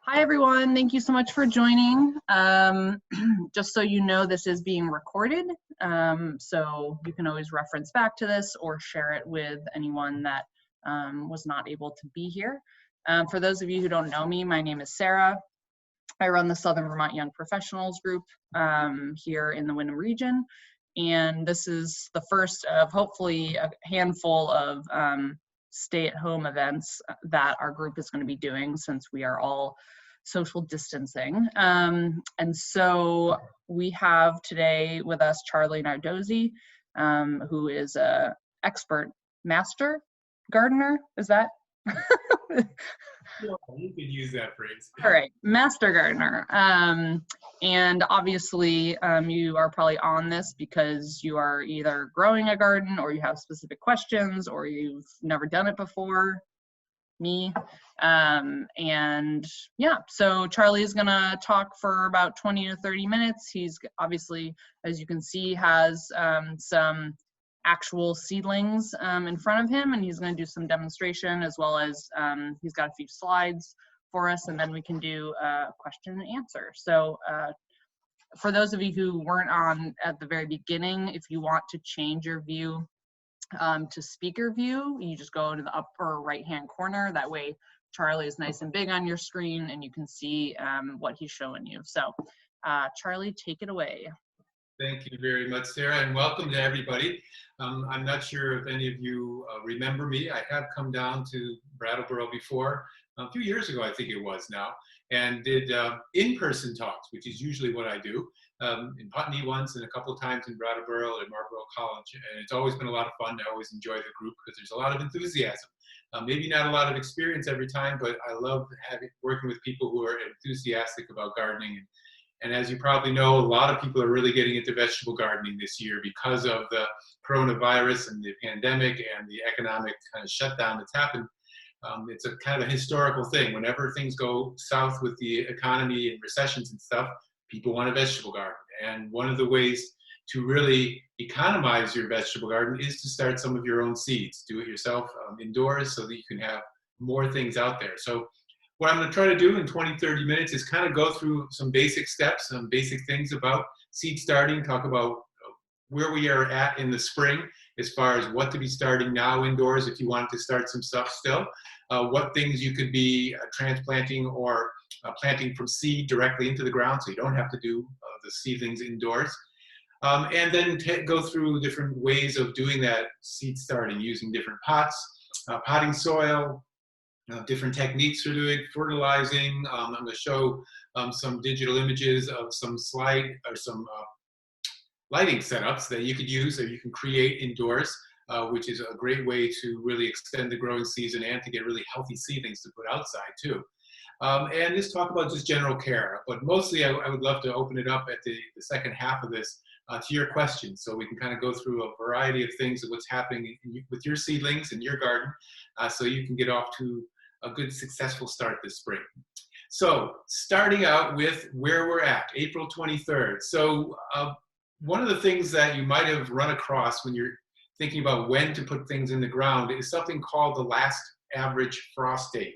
Hi, everyone. Thank you so much for joining. Just so you know, this is being recorded, so you can always reference back to this or share it with anyone that was not able to be here. For those of you who don't know me, my name is Sarah. I run the Southern Vermont Young Professionals group here in the Wyndham region, and this is the first of hopefully a handful of stay-at-home events that our group is going to be doing since we are all social distancing. And so we have today with us Charlie Nardozzi, who is an expert master gardener. Is that? Yeah, you could use that phrase. All right, master gardener. And obviously you are probably on this because you are either growing a garden or you have specific questions or you've never done it before. Me. And yeah, so Charlie is gonna talk for about 20 to 30 minutes. He's obviously, as you can see, has some actual seedlings in front of him, and he's going to do some demonstration as well as he's got a few slides for us, and then we can do a question and answer. So for those of you who weren't on at the very beginning, if you want to change your view to speaker view, you just go to the upper right hand corner. That way Charlie is nice and big on your screen and you can see what he's showing you. So Charlie, take it away. Thank you very much, Sarah, and welcome to everybody. I'm not sure if any of you remember me. I have come down to Brattleboro before, a few years ago I think it was now, and did in-person talks, which is usually what I do, in Putney once and a couple of times in Brattleboro and Marlboro College. And it's always been a lot of fun. I always enjoy the group because there's a lot of enthusiasm. Maybe not a lot of experience every time, but I love working with people who are enthusiastic about gardening. And as you probably know, a lot of people are really getting into vegetable gardening this year because of the coronavirus and the pandemic and the economic kind of shutdown that's happened. It's a kind of a historical thing. Whenever things go south with the economy and recessions and stuff, people want a vegetable garden. And one of the ways to really economize your vegetable garden is to start some of your own seeds. Do it yourself indoors so that you can have more things out there. So what I'm going to try to do in 20, 30 minutes is kind of go through some basic steps, some basic things about seed starting, talk about where we are at in the spring as far as what to be starting now indoors if you want to start some stuff still, what things you could be transplanting or planting from seed directly into the ground so you don't have to do the seedlings indoors. And then go through different ways of doing that seed starting using different pots, potting soil, different techniques for doing fertilizing. I'm going to show some digital images of some slide or some lighting setups that you could use or you can create indoors, which is a great way to really extend the growing season and to get really healthy seedlings to put outside too. And just talk about just general care. But mostly I would love to open it up at the second half of this to your questions, so we can kind of go through a variety of things of what's happening with your seedlings in your garden, so you can get off to a good successful start this spring. So starting out with where we're at, April 23rd. So one of the things that you might have run across when you're thinking about when to put things in the ground is something called the last average frost date.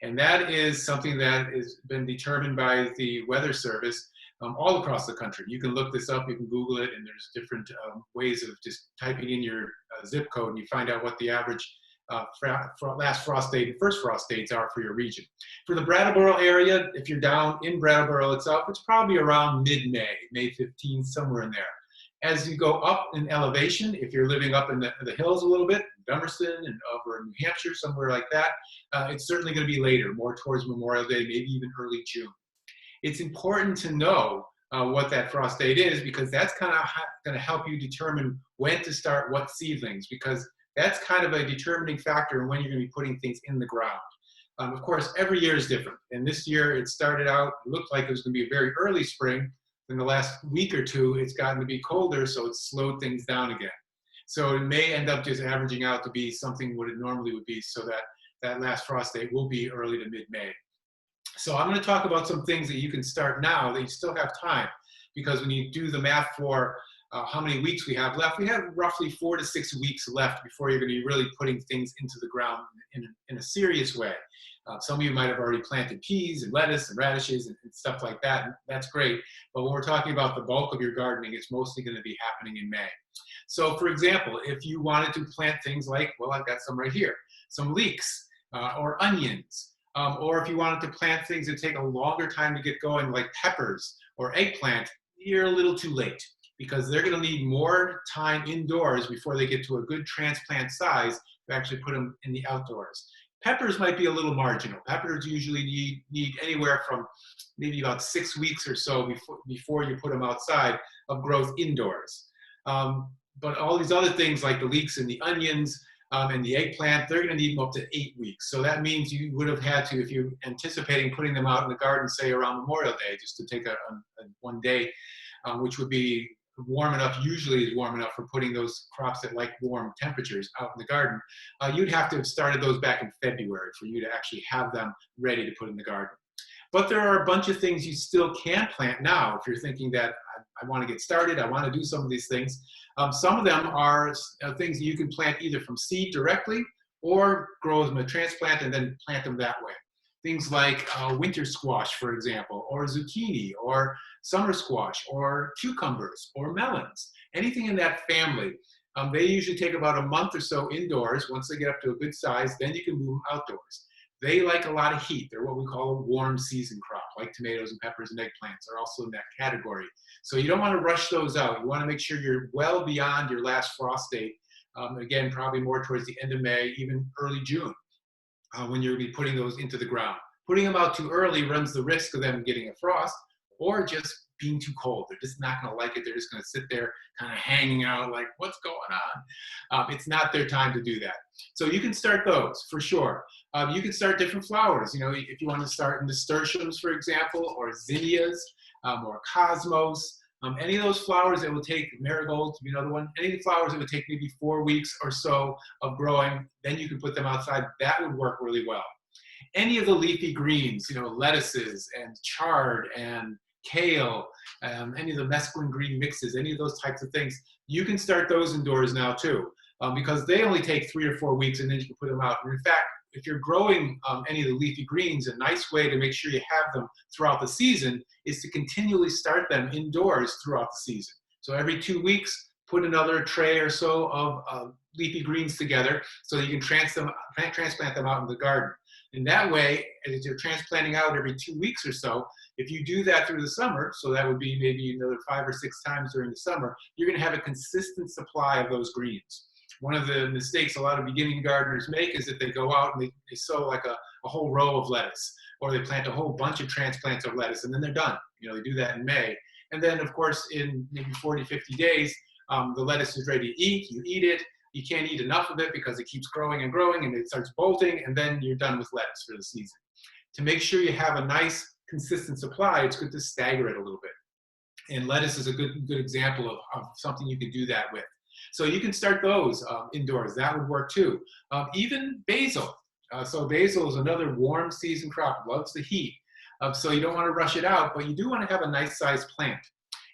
And that is something that has been determined by the Weather Service all across the country. You can look this up, you can Google it, and there's different ways of just typing in your zip code and you find out what the average last frost date and first frost dates are for your region. For the Brattleboro area, if you're down in Brattleboro itself, it's probably around mid-May, May 15th, somewhere in there. As you go up in elevation, if you're living up in the hills a little bit, Dummerston and over in New Hampshire, somewhere like that, it's certainly going to be later, more towards Memorial Day, maybe even early June. It's important to know what that frost date is because that's kind of going to help you determine when to start what seedlings, because that's kind of a determining factor in when you're going to be putting things in the ground. Of course, every year is different. And this year it started out, it looked like it was going to be a very early spring. In the last week or two, it's gotten to be colder, so it's slowed things down again. So it may end up just averaging out to be something what it normally would be, so that that last frost date will be early to mid-May. So I'm going to talk about some things that you can start now that you still have time, because when you do the math for how many weeks we have left. We have roughly 4 to 6 weeks left before you're going to be really putting things into the ground in a serious way. Some of you might have already planted peas and lettuce and radishes and stuff like that. And that's great. But when we're talking about the bulk of your gardening, it's mostly going to be happening in May. So for example, if you wanted to plant things like, well, I've got some right here, some leeks or onions, or if you wanted to plant things that take a longer time to get going, like peppers or eggplant, you're a little too late, because they're going to need more time indoors before they get to a good transplant size to actually put them in the outdoors. Peppers might be a little marginal. Peppers usually need anywhere from maybe about 6 weeks or so before you put them outside of growth indoors. But all these other things like the leeks and the onions and the eggplant, they're going to need them up to 8 weeks. So that means you would have had to, if you're anticipating putting them out in the garden, say around Memorial Day, just to take a one day, which would be warm enough, usually is warm enough for putting those crops that like warm temperatures out in the garden, you'd have to have started those back in February for you to actually have them ready to put in the garden. But there are a bunch of things you still can plant now if you're thinking that I want to get started, I want to do some of these things. Some of them are things that you can plant either from seed directly or grow them a transplant and then plant them that way. Things like winter squash, for example, or zucchini, or summer squash, or cucumbers, or melons. Anything in that family. They usually take about a month or so indoors. Once they get up to a good size, then you can move them outdoors. They like a lot of heat. They're what we call a warm season crop, like tomatoes and peppers and eggplants are also in that category. So you don't want to rush those out. You want to make sure you're well beyond your last frost date. Again, probably more towards the end of May, even early June. When you'll be putting those into the ground. Putting them out too early runs the risk of them getting a frost or just being too cold. They're just not going to like it. They're just going to sit there kind of hanging out like, what's going on? It's not their time to do that. So you can start those for sure. You can start different flowers. You know, if you want to start nasturtiums, for example, or zinnias, or cosmos, any of those flowers that will take, marigold to be another one, any flowers that would take maybe 4 weeks or so of growing, then you can put them outside. That would work really well. Any of the leafy greens, you know, lettuces and chard and kale, any of the mesclun green mixes, any of those types of things, you can start those indoors now too, because they only take 3 or 4 weeks and then you can put them out. And in fact, if you're growing any of the leafy greens, a nice way to make sure you have them throughout the season is to continually start them indoors throughout the season. So every 2 weeks, put another tray or so of leafy greens together so that you can transplant them out in the garden. And that way, as you're transplanting out every 2 weeks or so, if you do that through the summer, so that would be maybe another 5 or 6 times during the summer, you're going to have a consistent supply of those greens. One of the mistakes a lot of beginning gardeners make is that they go out and they sow like a whole row of lettuce, or they plant a whole bunch of transplants of lettuce, and then they're done. You know, they do that in May. And then, of course, in maybe 40, 50 days, the lettuce is ready to eat. You eat it. You can't eat enough of it because it keeps growing and growing, and it starts bolting, and then you're done with lettuce for the season. To make sure you have a nice, consistent supply, it's good to stagger it a little bit. And lettuce is a good example of something you can do that with. So you can start those indoors. That would work too. Even basil. So basil is another warm season crop, loves the heat. So you don't want to rush it out, but you do want to have a nice sized plant.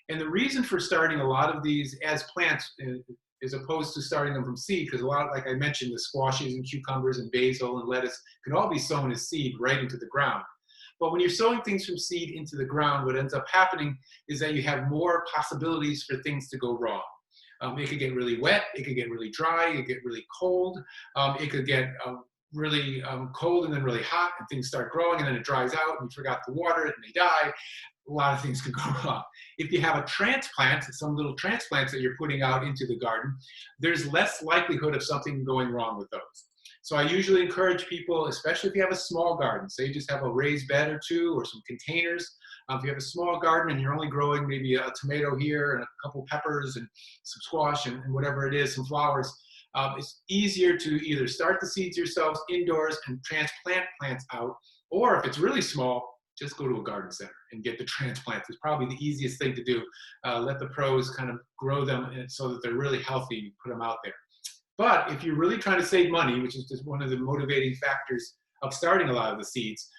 And the reason for starting a lot of these as plants, as opposed to starting them from seed, because a lot, like I mentioned, the squashes and cucumbers and basil and lettuce can all be sown as seed right into the ground. But when you're sowing things from seed into the ground, what ends up happening is that you have more possibilities for things to go wrong. It could get really wet, it could get really dry, it could get really cold, it could get really cold and then really hot, and things start growing and then it dries out and you forgot to water it and they die. A lot of things can go wrong. If you have a transplant, some little transplants that you're putting out into the garden, there's less likelihood of something going wrong with those. So I usually encourage people, especially if you have a small garden, say you just have a raised bed or two or some containers. If you have a small garden and you're only growing maybe a tomato here and a couple peppers and some squash and whatever it is, some flowers, it's easier to either start the seeds yourselves indoors and transplant plants out, or if it's really small, just go to a garden center and get the transplants. It's probably the easiest thing to do. Let the pros kind of grow them so that they're really healthy, put them out there. But if you're really trying to save money, which is just one of the motivating factors of starting a lot of the seeds,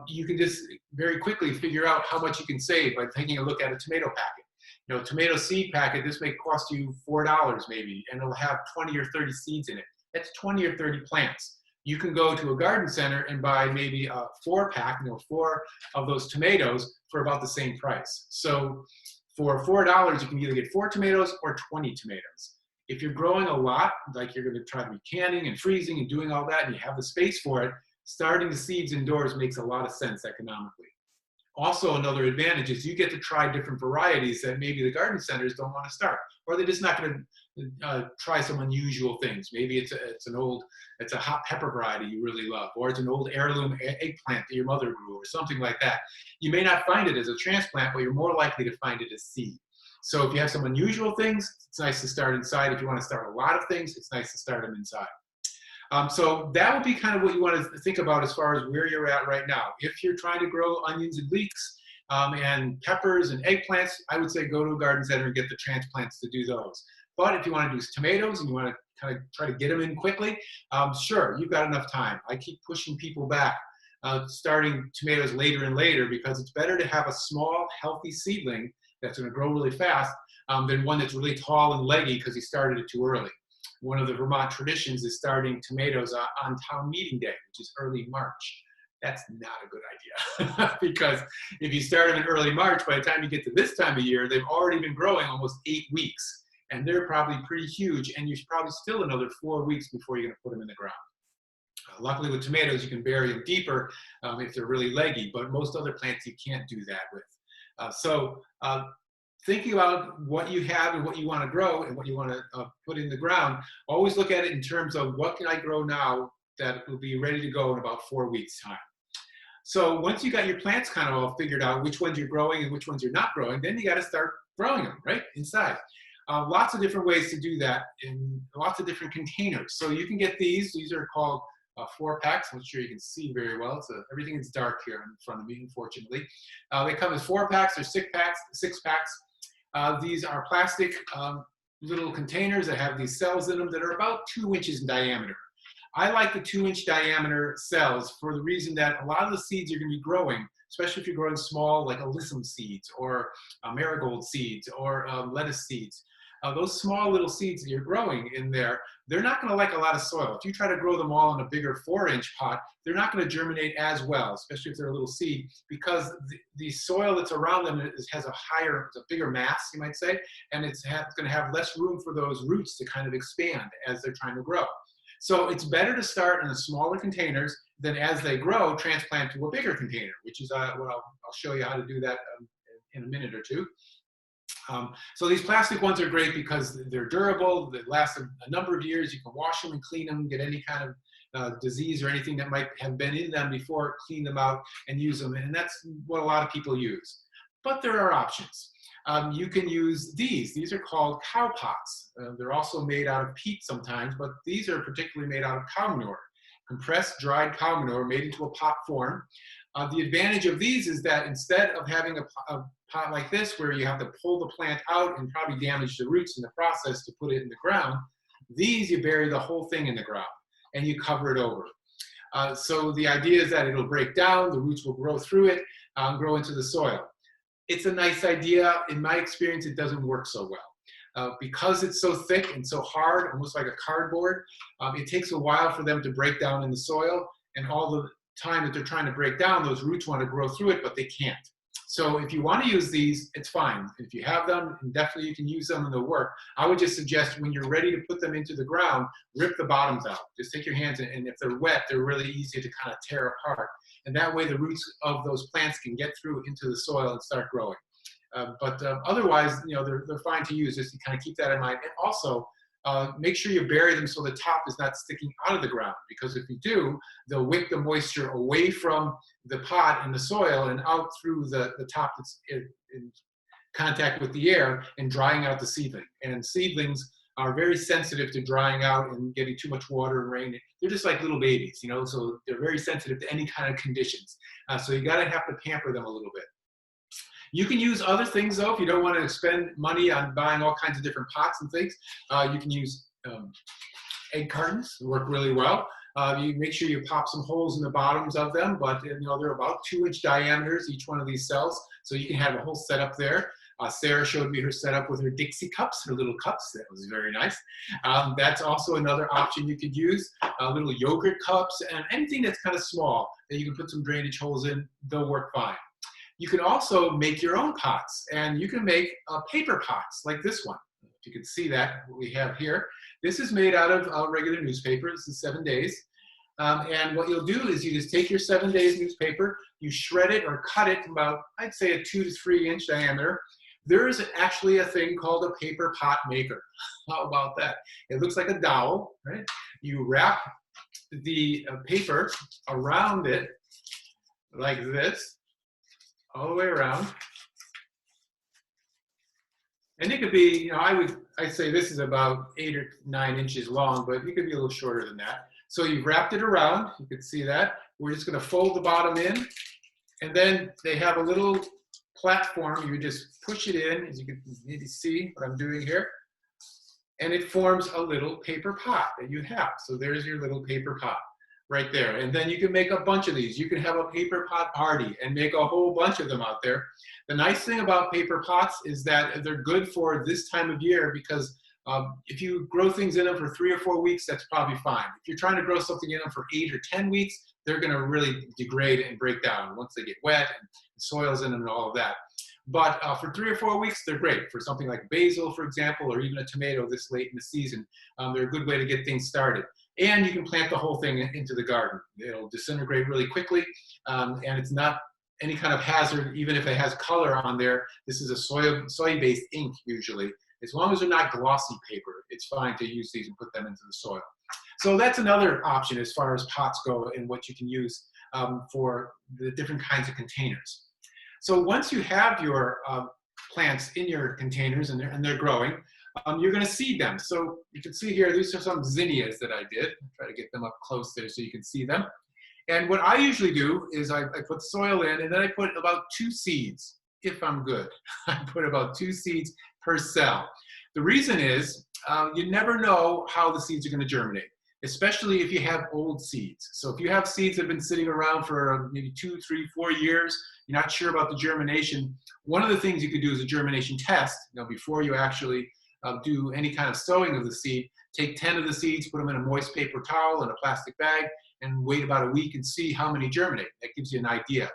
you can just very quickly figure out how much you can save by taking a look at a tomato packet. You know, tomato seed packet, this may cost you $4 maybe, and it'll have 20 or 30 seeds in it. That's 20 or 30 plants. You can go to a garden center and buy maybe a 4-pack, you know, 4 of those tomatoes for about the same price. So for $4, you can either get 4 tomatoes or 20 tomatoes. If you're growing a lot, like you're going to try to be canning and freezing and doing all that, and you have the space for it, starting the seeds indoors makes a lot of sense economically. Also, another advantage is you get to try different varieties that maybe the garden centers don't want to start, or they're just not going to try some unusual things. Maybe it's a hot pepper variety you really love, or it's an old heirloom eggplant that your mother grew, or something like that. You may not find it as a transplant, but you're more likely to find it as seed. So if you have some unusual things, it's nice to start inside. If you want to start a lot of things, it's nice to start them inside. So that would be kind of what you want to think about as far as where you're at right now. If you're trying to grow onions and leeks and peppers and eggplants, I would say go to a garden center and get the transplants to do those. But if you want to do tomatoes and you want to kind of try to get them in quickly, sure, you've got enough time. I keep pushing people back, starting tomatoes later and later, because it's better to have a small, healthy seedling that's going to grow really fast than one that's really tall and leggy because you started it too early. One of the Vermont traditions is starting tomatoes on town meeting day, which is early March. That's not a good idea because if you start them in early March, by the time you get to this time of year, they've already been growing almost 8 weeks, and they're probably pretty huge, and you're probably still another 4 weeks before you're going to put them in the ground. Luckily with tomatoes, you can bury them deeper if they're really leggy, but most other plants you can't do that with. Thinking about what you have and what you want to grow and what you want to put in the ground, always look at it in terms of what can I grow now that will be ready to go in about 4 weeks' time. So once you got your plants kind of all figured out, which ones you're growing and which ones you're not growing, then you got to start growing them, right, inside. Lots of different ways to do that in lots of different containers. So you can get these. These are called 4-packs. I'm not sure you can see very well. Everything is dark here in front of me, unfortunately. They come as 4-packs or 6-packs. These are plastic little containers that have these cells in them that are about 2 inches in diameter. I like the 2-inch diameter cells for the reason that a lot of the seeds you're going to be growing, especially if you're growing small like alyssum seeds or marigold seeds or lettuce seeds, those small little seeds that you're growing in there, they're not going to like a lot of soil. If you try to grow them all in a bigger 4-inch pot, they're not going to germinate as well, especially if they're a little seed, because the soil that's around them has a bigger mass, you might say, and it's going to have less room for those roots to kind of expand as they're trying to grow. So it's better to start in the smaller containers than as they grow, transplant to a bigger container, which is what I'll show you how to do that in a minute or two. So these plastic ones are great because they're durable, they last a number of years, you can wash them and clean them, get any kind of disease or anything that might have been in them before, clean them out and use them, and that's what a lot of people use. But there are options. You can use these are called cow pots. They're also made out of peat sometimes, but these are particularly made out of cow manure, compressed dried cow manure made into a pot form. The advantage of these is that instead of having a pot like this where you have to pull the plant out and probably damage the roots in the process to put it in the ground, these you bury the whole thing in the ground and you cover it over. So the idea is that it'll break down, the roots will grow through it, grow into the soil. It's a nice idea. In my experience, it doesn't work so well. Because it's so thick and so hard, almost like a cardboard, it takes a while for them to break down in the soil, and all the time that they're trying to break down, those roots want to grow through it, but they can't. So if you want to use these, it's fine. If you have them, and definitely you can use them and they'll work. I would just suggest when you're ready to put them into the ground, rip the bottoms out. Just take your hands, and if they're wet, they're really easy to kind of tear apart. And that way the roots of those plants can get through into the soil and start growing. Otherwise, you know, they're fine to use, just to kind of keep that in mind. And also, make sure you bury them so the top is not sticking out of the ground, because if you do, they'll wick the moisture away from the pot and the soil and out through the top that's in contact with the air and drying out the seedling. And seedlings are very sensitive to drying out and getting too much water and rain. They're just like little babies, you know, so they're very sensitive to any kind of conditions. So you gotta have to pamper them a little bit. You can use other things though, if you don't want to spend money on buying all kinds of different pots and things. You can use egg cartons, work really well. You make sure you pop some holes in the bottoms of them, but you know, they're about 2-inch diameters, each one of these cells, so you can have a whole setup there. Sarah showed me her setup with her Dixie cups, her little cups. That was very nice. That's also another option you could use. Little yogurt cups and anything that's kind of small that you can put some drainage holes in, they'll work fine. You can also make your own pots, and you can make paper pots like this one. If you can see that, what we have here. This is made out of regular newspaper. This is 7 days. And what you'll do is you just take your 7 days newspaper, you shred it or cut it about, I'd say, a 2 to 3 inch diameter. There is actually a thing called a paper pot maker. How about that? It looks like a dowel, right? You wrap the paper around it like this, all the way around. And it could be, I'd say this is about 8 or 9 inches long, but it could be a little shorter than that. So you've wrapped it around, you can see that. We're just gonna fold the bottom in, and then they have a little platform. You just push it in, as you can maybe see what I'm doing here, and it forms a little paper pot that you have. So there's your little paper pot right there. And then you can make a bunch of these. You can have a paper pot party and make a whole bunch of them out there. The nice thing about paper pots is that they're good for this time of year, because if you grow things in them for 3 or 4 weeks, that's probably fine. If you're trying to grow something in them for 8 or 10 weeks, they're going to really degrade and break down once they get wet and the soil's in them and all of that. But for 3 or 4 weeks, they're great. For something like basil, for example, or even a tomato this late in the season, they're a good way to get things started. And you can plant the whole thing into the garden. It'll disintegrate really quickly, and it's not any kind of hazard, even if it has color on there. This is a soy-based ink usually. As long as they're not glossy paper, it's fine to use these and put them into the soil. So that's another option as far as pots go and what you can use for the different kinds of containers. So once you have your plants in your containers and they're growing, you're going to seed them. So you can see here, these are some zinnias that I did. I'll try to get them up close there so you can see them. And what I usually do is I put soil in, and then I put about 2 seeds, if I'm good. I put about 2 seeds per cell. The reason is you never know how the seeds are going to germinate, especially if you have old seeds. So if you have seeds that have been sitting around for maybe 2, 3, 4 years, you're not sure about the germination, one of the things you could do is a germination test. Before you actually do any kind of sowing of the seed, take 10 of the seeds, put them in a moist paper towel and a plastic bag, and wait about a week and see how many germinate. That gives you an idea.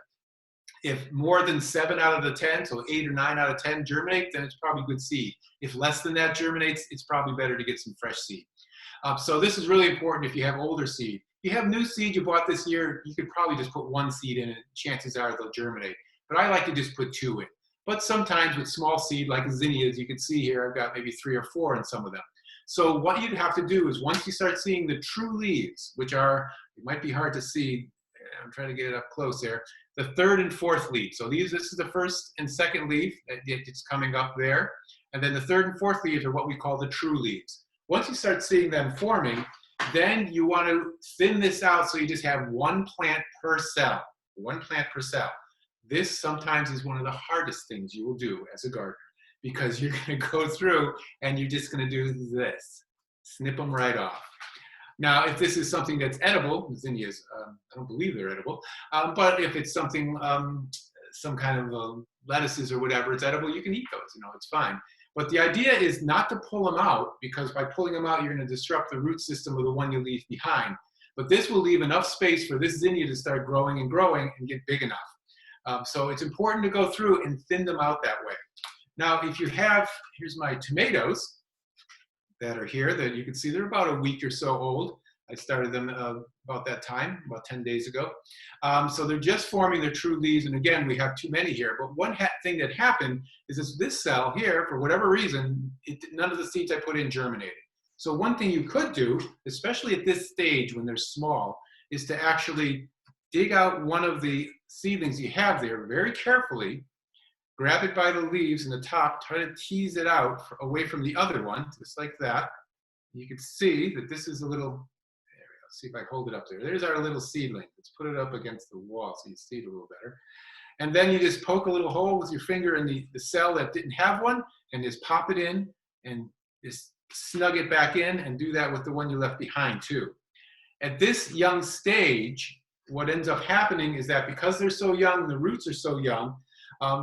If more than 7 out of the 10, so 8 or 9 out of 10 germinate, then it's probably good seed. If less than that germinates, it's probably better to get some fresh seed. So this is really important if you have older seed. If you have new seed you bought this year, you could probably just put 1 seed in, and chances are they'll germinate. But I like to just put 2 in. But sometimes with small seed, like zinnias, you can see here, I've got maybe 3 or 4 in some of them. So what you'd have to do is once you start seeing the true leaves, which are, it might be hard to see, I'm trying to get it up close there, the 3rd and 4th leaf. So this is the 1st and 2nd leaf, it's coming up there. And then the 3rd and 4th leaves are what we call the true leaves. Once you start seeing them forming, then you want to thin this out so you just have 1 plant per cell, 1 plant per cell. This sometimes is one of the hardest things you will do as a gardener, because you're going to go through and you're just going to do this, snip them right off. Now, if this is something that's edible, zinnias, I don't believe they're edible, but if it's something, some kind of lettuces or whatever, it's edible, you can eat those, it's fine. But the idea is not to pull them out, because by pulling them out, you're going to disrupt the root system of the one you leave behind. But this will leave enough space for this zinnia to start growing and get big enough. So it's important to go through and thin them out that way. Now, if you have, here's my tomatoes that are here that you can see they're about a week or so old. I started them about that time, about 10 days ago. So they're just forming their true leaves. And again, we have too many here. But one thing that happened is this cell here, for whatever reason, none of the seeds I put in germinated. So one thing you could do, especially at this stage when they're small, is to actually dig out one of the seedlings you have there very carefully, grab it by the leaves in the top, try to tease it out away from the other one, just like that. You can see that this is a little, there we go, see if I hold it up there. There's our little seedling. Let's put it up against the wall so you see it a little better. And then you just poke a little hole with your finger in the cell that didn't have one, and just pop it in and just snug it back in, and do that with the one you left behind too. At this young stage, what ends up happening is that because they're so young, the roots are so young,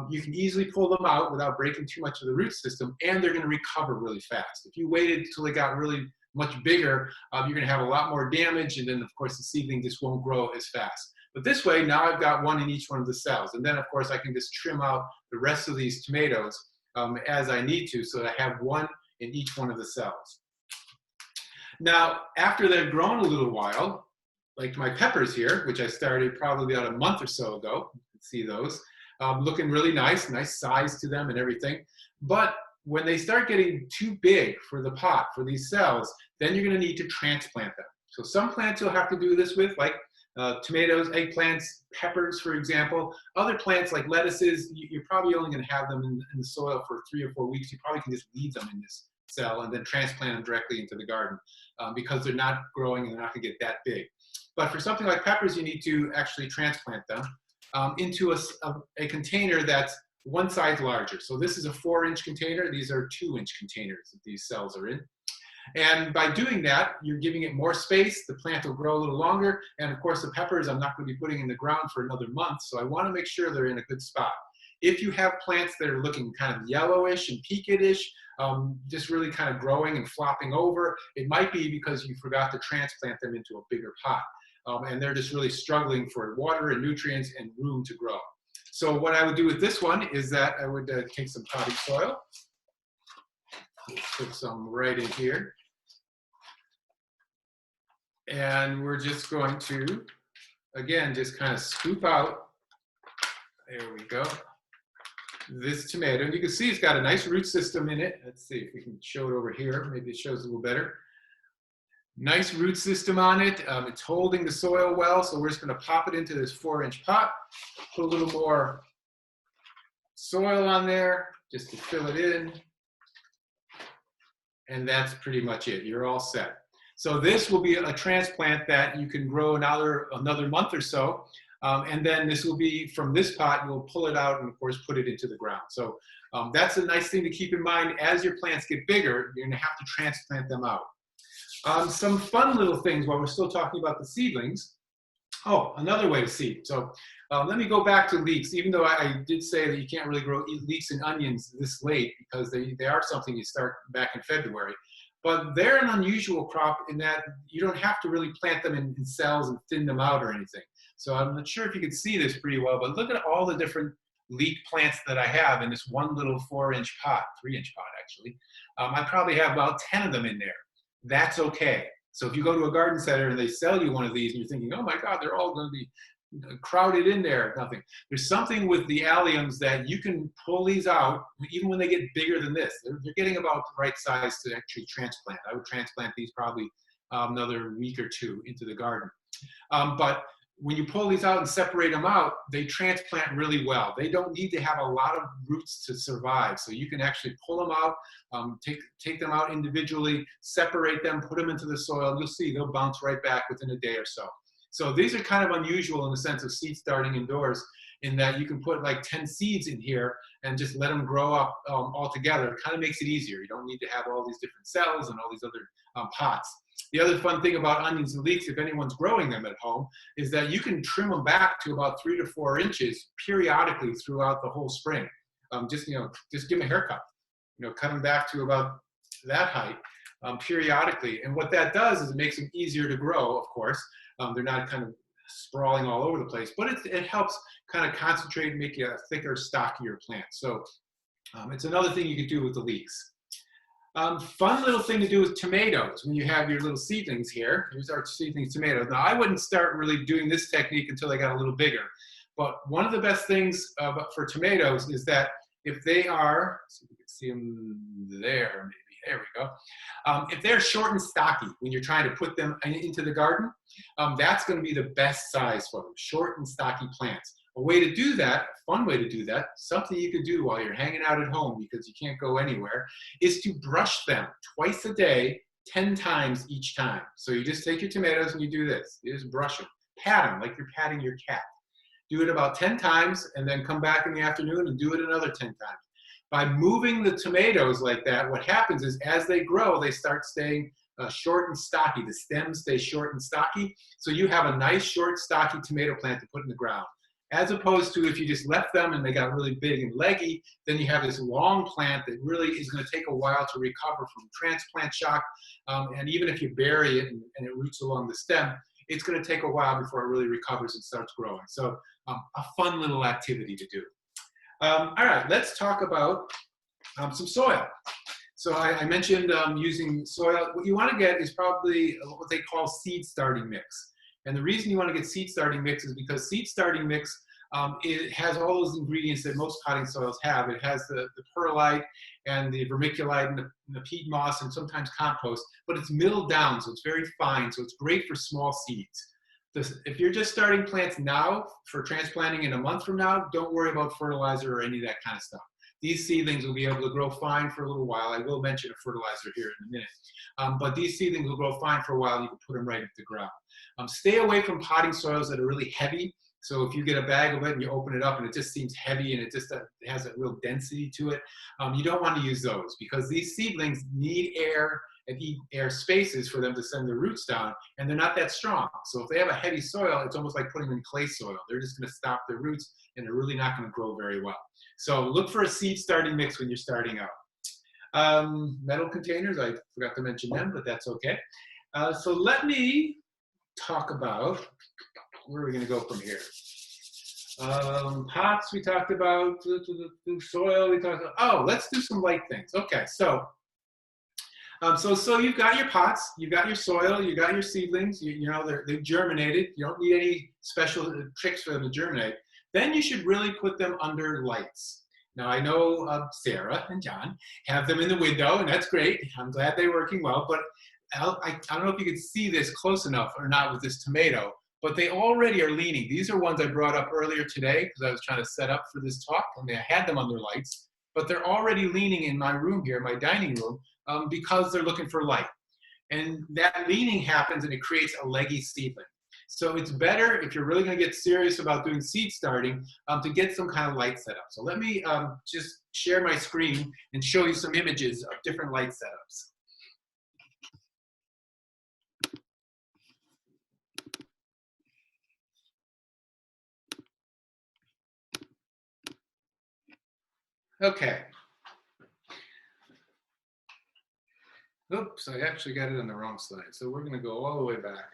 you can easily pull them out without breaking too much of the root system, and they're going to recover really fast. If you waited until they got really much bigger, you're going to have a lot more damage, and then of course the seedling just won't grow as fast. But this way, now I've got one in each one of the cells, and then of course I can just trim out the rest of these tomatoes as I need to, so that I have one in each one of the cells. Now, after they've grown a little while, like my peppers here, which I started probably about a month or so ago, you can see those, looking really nice size to them and everything. But when they start getting too big for the pot, for these cells, then you're going to need to transplant them. So some plants you'll have to do this with, like tomatoes, eggplants, peppers, for example. Other plants like lettuces, you're probably only going to have them in the soil for 3 or 4 weeks. You probably can just leave them in this cell and then transplant them directly into the garden because they're not growing and they're not going to get that big. But for something like peppers, you need to actually transplant them into a container that's one size larger. So this is a 4-inch container. These are 2-inch containers that these cells are in. And by doing that, you're giving it more space. The plant will grow a little longer. And of course, the peppers I'm not going to be putting in the ground for another month. So I want to make sure they're in a good spot. If you have plants that are looking kind of yellowish and peaked-ish, just really kind of growing and flopping over, it might be because you forgot to transplant them into a bigger pot. And they're just really struggling for water and nutrients and room to grow. So what I would do with this one is that I would take some potting soil, put some right in here, and we're just going to, again, just kind of scoop out, there we go, this tomato. And you can see it's got a nice root system in it. Let's see if we can show it over here. Maybe it shows a little better. Nice root system on it. It's holding the soil well, so we're just going to pop it into this 4-inch pot, put a little more soil on there just to fill it in, and that's pretty much it. You're all set. So this will be a transplant that you can grow another month or so, and then this will be from this pot. You'll pull it out and of course put it into the ground. So that's a nice thing to keep in mind. As your plants get bigger, you're going to have to transplant them out. Some fun little things while we're still talking about the seedlings. Oh, another way to seed. So let me go back to leeks, even though I did say that you can't really grow leeks and onions this late because they are something you start back in February. But they're an unusual crop in that you don't have to really plant them in cells and thin them out or anything. So I'm not sure if you can see this pretty well, but look at all the different leek plants that I have in this one little 4-inch pot, 3-inch pot actually. I probably have about 10 of them in there. That's okay. So if you go to a garden center and they sell you one of these and you're thinking, oh my God, they're all going to be crowded in there, nothing. There's something with the alliums that you can pull these out even when they get bigger than this. They're getting about the right size to actually transplant. I would transplant these probably another week or 2 into the garden. But when you pull these out and separate them out, they transplant really well. They don't need to have a lot of roots to survive. So you can actually pull them out, take them out individually, separate them, put them into the soil, and you'll see they'll bounce right back within a day or so. So these are kind of unusual in the sense of seed starting indoors, in that you can put like 10 seeds in here and just let them grow up all together. It kind of makes it easier. You don't need to have all these different cells and all these other pots. The other fun thing about onions and leeks, if anyone's growing them at home, is that you can trim them back to about 3 to 4 inches periodically throughout the whole spring. Just give them a haircut. Cut them back to about that height periodically. And what that does is it makes them easier to grow, of course. They're not kind of sprawling all over the place, but it helps kind of concentrate and make you a thicker, stockier plant. So it's another thing you could do with the leeks. Fun little thing to do with tomatoes when you have your little seedlings here. Here's our seedling tomatoes. Now, I wouldn't start really doing this technique until they got a little bigger. But one of the best things for tomatoes is that if they are, let's see if we can see them there, maybe. There we go. If they're short and stocky when you're trying to put them into the garden, that's going to be the best size for them, short and stocky plants. A way to do that, a fun way to do that, something you could do while you're hanging out at home because you can't go anywhere, is to brush them twice a day, 10 times each time. So you just take your tomatoes and you do this. You just brush them. Pat them like you're patting your cat. Do it about 10 times and then come back in the afternoon and do it another 10 times. By moving the tomatoes like that, what happens is as they grow, they start staying short and stocky. The stems stay short and stocky. So you have a nice, short, stocky tomato plant to put in the ground. As opposed to if you just left them and they got really big and leggy, then you have this long plant that really is going to take a while to recover from transplant shock. And even if you bury it and it roots along the stem, it's going to take a while before it really recovers and starts growing. So a fun little activity to do. All right, let's talk about some soil. So I mentioned using soil. What you want to get is probably what they call seed starting mix. And the reason you want to get seed starting mix is because seed starting mix, it has all those ingredients that most potting soils have. It has the perlite and the vermiculite and the peat moss and sometimes compost, but it's milled down, so it's very fine, so it's great for small seeds. If you're just starting plants now for transplanting in a month from now, don't worry about fertilizer or any of that kind of stuff. These seedlings will be able to grow fine for a little while. I will mention a fertilizer here in a minute. But these seedlings will grow fine for a while. You can put them right into the ground. Stay away from potting soils that are really heavy. So if you get a bag of it and you open it up and it just seems heavy and it just has a real density to it, you don't want to use those because these seedlings need air and need air spaces for them to send their roots down, and they're not that strong. So if they have a heavy soil, it's almost like putting them in clay soil. They're just going to stop their roots and they're really not going to grow very well. So look for a seed starting mix when you're starting out. Metal containers, I forgot to mention them, but that's okay. So let me talk about, where are we going to go from here? Pots we talked about, soil we talked about. Oh, let's do some light things. Okay, so you've got your pots, you've got your soil, you got your seedlings, you know, they've germinated. You don't need any special tricks for them to germinate. Then you should really put them under lights. Now I know Sarah and John have them in the window, and that's great. I'm glad they're working well, but I don't know if you can see this close enough or not with this tomato, but they already are leaning. These are ones I brought up earlier today because I was trying to set up for this talk, and I had them under lights, but they're already leaning in my room here, my dining room, because they're looking for light. And that leaning happens and it creates a leggy seedling. So it's better, if you're really going to get serious about doing seed starting, to get some kind of light setup. So let me just share my screen and show you some images of different light setups. Okay. Oops, I actually got it on the wrong slide. So we're going to go all the way back.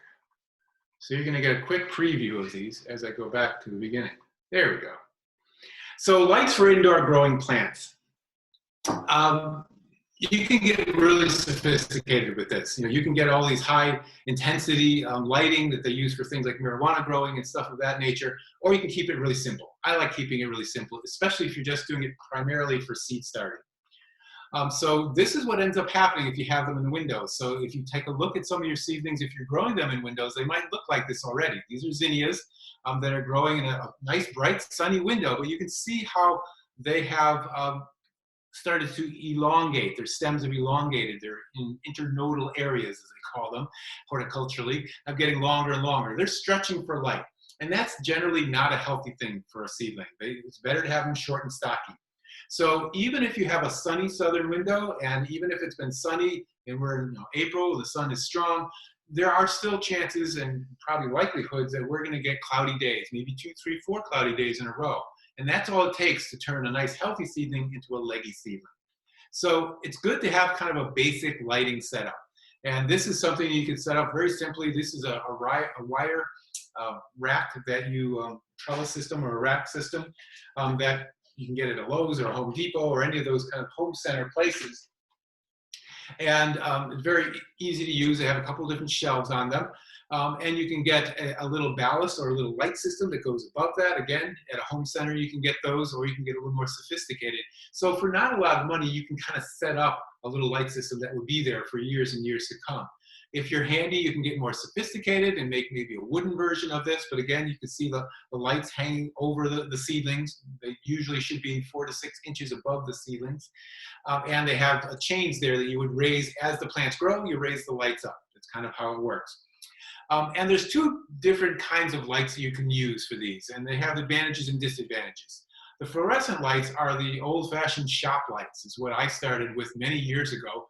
So you're going to get a quick preview of these as I go back to the beginning. There we go. So lights for indoor growing plants. You can get really sophisticated with this. You know, you can get all these high intensity lighting that they use for things like marijuana growing and stuff of that nature, or you can keep it really simple. I like keeping it really simple, especially if you're just doing it primarily for seed starting. So this is what ends up happening if you have them in the windows. So if you take a look at some of your seedlings, if you're growing them in windows, they might look like this already. These are zinnias that are growing in a nice, bright, sunny window, but you can see how they have started to elongate. Their stems have elongated. They're in internodal areas, as they call them, horticulturally, of getting longer and longer. They're stretching for light. And that's generally not a healthy thing for a seedling. It's better to have them short and stocky. So even if you have a sunny southern window, and even if it's been sunny and we're in April, the sun is strong, there are still chances and probably likelihoods that we're going to get cloudy days, maybe 2, 3, 4 cloudy days in a row. And that's all it takes to turn a nice healthy seedling into a leggy seedling. So it's good to have kind of a basic lighting setup. And this is something you can set up very simply. This is a wire rack that you, trellis system or a rack system that you can get at a Lowe's or a Home Depot or any of those kind of home center places. And it's very easy to use. They have a couple of different shelves on them. And you can get a little ballast or a little light system that goes above that. Again, at a home center, you can get those, or you can get a little more sophisticated. So for not a lot of money, you can kind of set up a little light system that will be there for years and years to come. If you're handy, you can get more sophisticated and make maybe a wooden version of this. But again, you can see the lights hanging over the seedlings. They usually should be 4 to 6 inches above the seedlings. And they have chains there that you would raise as the plants grow. You raise the lights up. That's kind of how it works. And there's 2 different kinds of lights that you can use for these, and they have advantages and disadvantages. The fluorescent lights are the old-fashioned shop lights, is what I started with many years ago,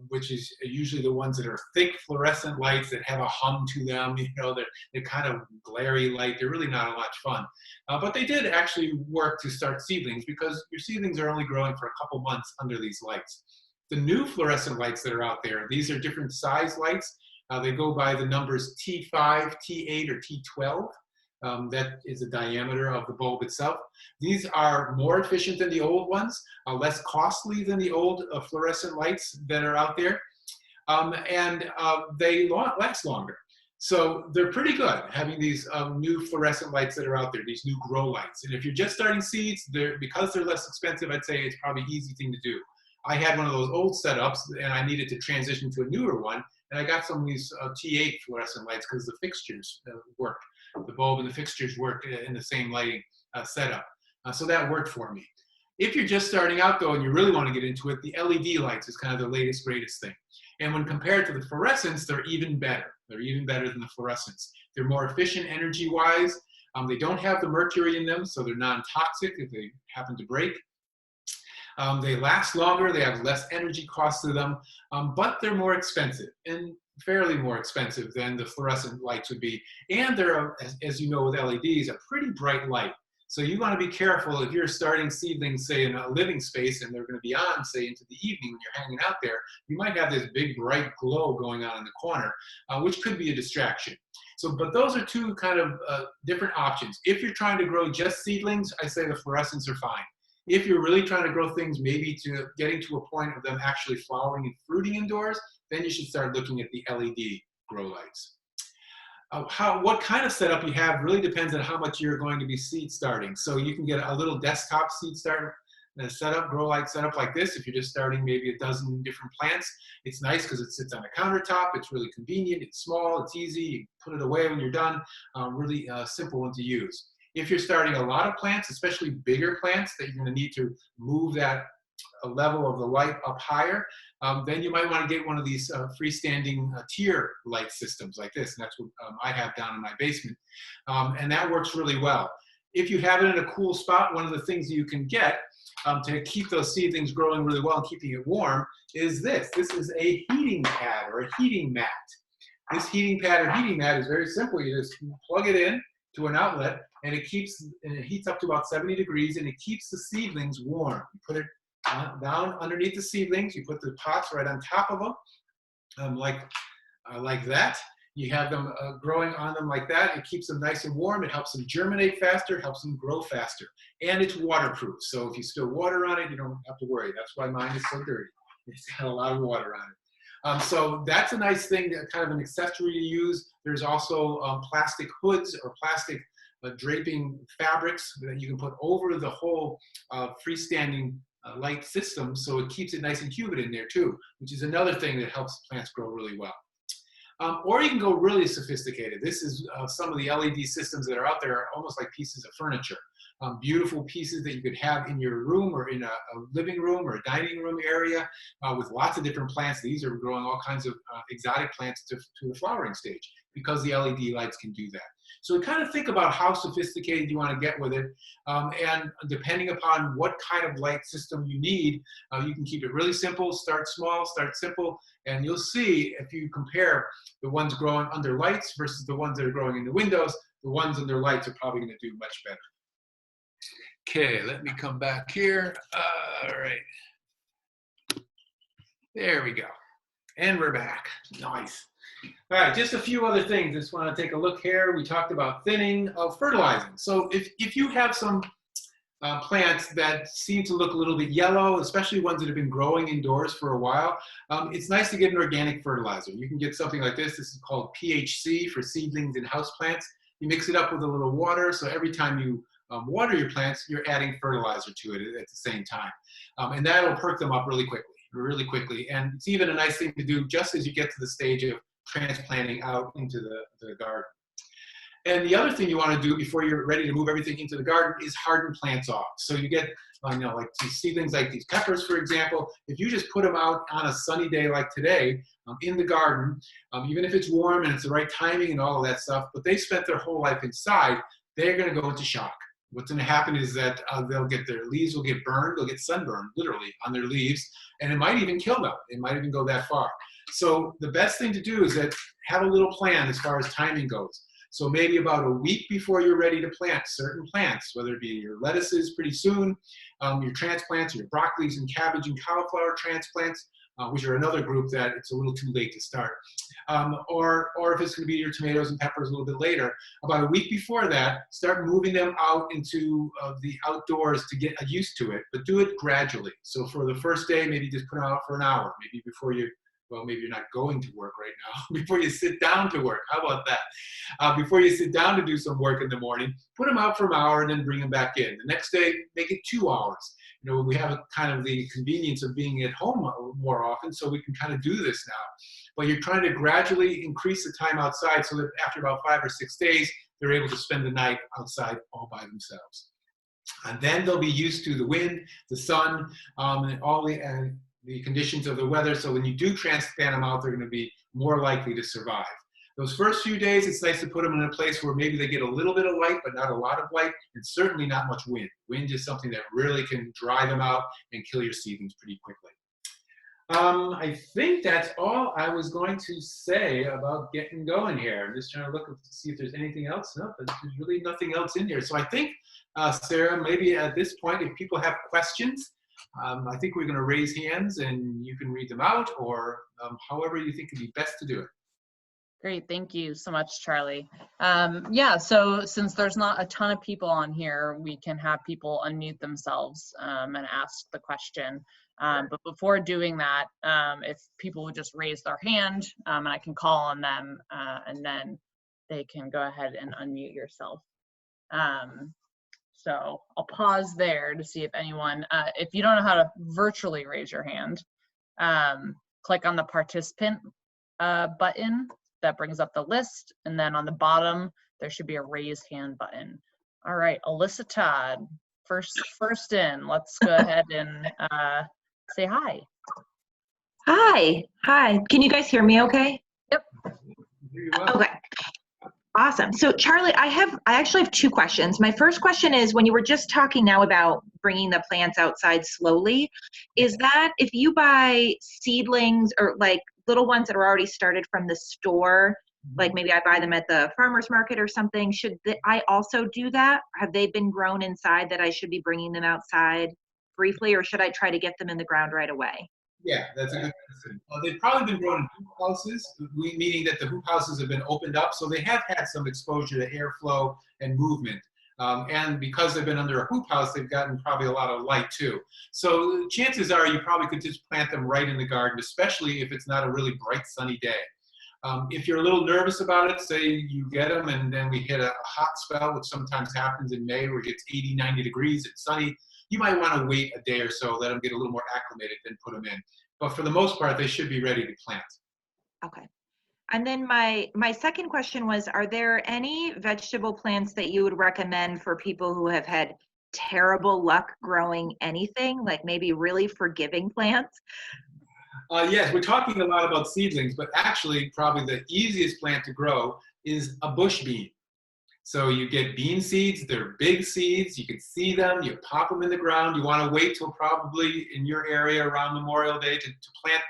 which is usually the ones that are thick fluorescent lights that have a hum to them. You know, they're kind of glary light. They're really not a lot of fun. But they did actually work to start seedlings, because your seedlings are only growing for a couple months under these lights. The new fluorescent lights that are out there, these are different size lights. They go by the numbers T5, T8, or T12. That is the diameter of the bulb itself. These are more efficient than the old ones, less costly than the old fluorescent lights that are out there, and they last longer. So they're pretty good, having these new fluorescent lights that are out there, these new grow lights. And if you're just starting seeds, because they're less expensive, I'd say it's probably an easy thing to do. I had one of those old setups, and I needed to transition to a newer one, and I got some of these T8 fluorescent lights because the fixtures work. The bulb and the fixtures work in the same lighting setup. So that worked for me. If you're just starting out, though, and you really want to get into it, the LED lights is kind of the latest, greatest thing. And when compared to the fluorescents, they're even better. They're even better than the fluorescents. They're more efficient energy-wise. They don't have the mercury in them, so they're non-toxic if they happen to break. They last longer, they have less energy cost to them, but they're more expensive, and fairly more expensive than the fluorescent lights would be. And they're, as you know with LEDs, a pretty bright light. So you want to be careful if you're starting seedlings, say in a living space, and they're going to be on, say, into the evening when you're hanging out there, you might have this big bright glow going on in the corner, which could be a distraction. So, but those are two kind of different options. If you're trying to grow just seedlings, I say the fluorescents are fine. If you're really trying to grow things, maybe to getting to a point of them actually flowering and fruiting indoors, then you should start looking at the LED grow lights. What kind of setup you have really depends on how much you're going to be seed starting. So you can get a little desktop seed starter setup, grow light setup like this. If you're just starting maybe a dozen different plants, it's nice because it sits on a countertop. It's really convenient. It's small. It's easy. You put it away when you're done. Really simple one to use. If you're starting a lot of plants, especially bigger plants that you're going to need to move that level of the light up higher, then you might want to get one of these freestanding tier light systems like this. And that's what I have down in my basement. And that works really well. If you have it in a cool spot, one of the things you can get to keep those seedlings growing really well and keeping it warm is this. This is a heating pad or a heating mat. This heating pad or heating mat is very simple. You just plug it in to an outlet, and it heats up to about 70 degrees, and it keeps the seedlings warm. You put it down underneath the seedlings. You put the pots right on top of them, like that. You have them growing on them like that. It keeps them nice and warm. It helps them germinate faster. It helps them grow faster. And it's waterproof. So if you spill water on it, you don't have to worry. That's why mine is so dirty. It's got a lot of water on it. So that's a nice thing, kind of an accessory to use. There's also plastic hoods or plastic draping fabrics that you can put over the whole freestanding light system, so it keeps it nice and humid in there too, which is another thing that helps plants grow really well. Or you can go really sophisticated. This is some of the LED systems that are out there are almost like pieces of furniture. Beautiful pieces that you could have in your room or in a living room or a dining room area with lots of different plants. These are growing all kinds of exotic plants to the flowering stage because the LED lights can do that. So kind of think about how sophisticated you want to get with it. And depending upon what kind of light system you need, you can keep it really simple, start small, start simple, and you'll see if you compare the ones growing under lights versus the ones that are growing in the windows, the ones under lights are probably going to do much better. Okay, let me come back here. All right. There we go. And we're back. Nice. All right, just a few other things. Just want to take a look here. We talked about thinning, fertilizing. So if you have some plants that seem to look a little bit yellow, especially ones that have been growing indoors for a while, it's nice to get an organic fertilizer. You can get something like this. This is called PHC for seedlings and houseplants. You mix it up with a little water, so every time you water your plants, you're adding fertilizer to it at the same time. And that'll perk them up really quickly. And it's even a nice thing to do just as you get to the stage of transplanting out into the garden. And the other thing you want to do before you're ready to move everything into the garden is harden plants off. So you get, like seedlings like these peppers, for example, if you just put them out on a sunny day like today in the garden, even if it's warm and it's the right timing and all of that stuff, but they spent their whole life inside, they're going to go into shock. What's going to happen is that their leaves will get burned, they'll get sunburned, literally, on their leaves, and it might even kill them. It might even go that far. So the best thing to do is that have a little plan as far as timing goes. So maybe about a week before you're ready to plant certain plants, whether it be your lettuces pretty soon, your transplants, your broccolis and cabbage and cauliflower transplants, which are another group that it's a little too late to start. Or if it's going to be your tomatoes and peppers a little bit later, about a week before that, start moving them out into the outdoors to get used to it, but do it gradually. So for the first day, maybe just put them out for an hour, maybe before you, well, maybe you're not going to work right now, before you sit down to work. How about that? Before you sit down to do some work in the morning, put them out for an hour and then bring them back in. The next day, make it 2 hours. You know, we have kind of the convenience of being at home more often, so we can kind of do this now. But you're trying to gradually increase the time outside so that after about 5 or 6 days, they're able to spend the night outside all by themselves. And then they'll be used to the wind, the sun, and all the conditions of the weather. So when you do transplant them out, they're going to be more likely to survive. Those first few days, it's nice to put them in a place where maybe they get a little bit of light, but not a lot of light, and certainly not much wind. Wind is something that really can dry them out and kill your seedlings pretty quickly. I think that's all I was going to say about getting going here. I'm just trying to look to see if there's anything else. No, there's really nothing else in here. So I think, Sarah, maybe at this point, if people have questions, I think we're going to raise hands and you can read them out, or however you think would be best to do it. Great, thank you so much, Charlie. Yeah, so since there's not a ton of people on here, we can have people unmute themselves and ask the question. But before doing that, if people would just raise their hand and I can call on them and then they can go ahead and unmute yourself. So I'll pause there to see if anyone, if you don't know how to virtually raise your hand, click on the participant button that brings up the list, and then on the bottom there should be a raise hand button. All right, Alyssa Todd, first in. Let's go ahead and say hi. Hi. Can you guys hear me okay? Yep. Okay. Awesome. So Charlie, I actually have 2 questions. My first question is, when you were just talking now about bringing the plants outside slowly, is that if you buy seedlings or like little ones that are already started from the store, like maybe I buy them at the farmer's market or something, should I also do that? Have they been grown inside that I should be bringing them outside briefly, or should I try to get them in the ground right away? Yeah, that's a good question. They've probably been grown in hoop houses, meaning that the hoop houses have been opened up, so they have had some exposure to airflow and movement. And because they've been under a hoop house, they've gotten probably a lot of light too. So chances are you probably could just plant them right in the garden, especially if it's not a really bright sunny day. If you're a little nervous about it, say you get them and then we hit a hot spell, which sometimes happens in May where it gets 80, 90 degrees, it's sunny, you might want to wait a day or so, let them get a little more acclimated, then put them in. But for the most part, they should be ready to plant. Okay. And then my second question was, are there any vegetable plants that you would recommend for people who have had terrible luck growing anything, like maybe really forgiving plants? Yes, we're talking a lot about seedlings, but actually probably the easiest plant to grow is a bush bean. So you get bean seeds, they're big seeds, you can see them, you pop them in the ground, you want to wait till probably in your area around Memorial Day to plant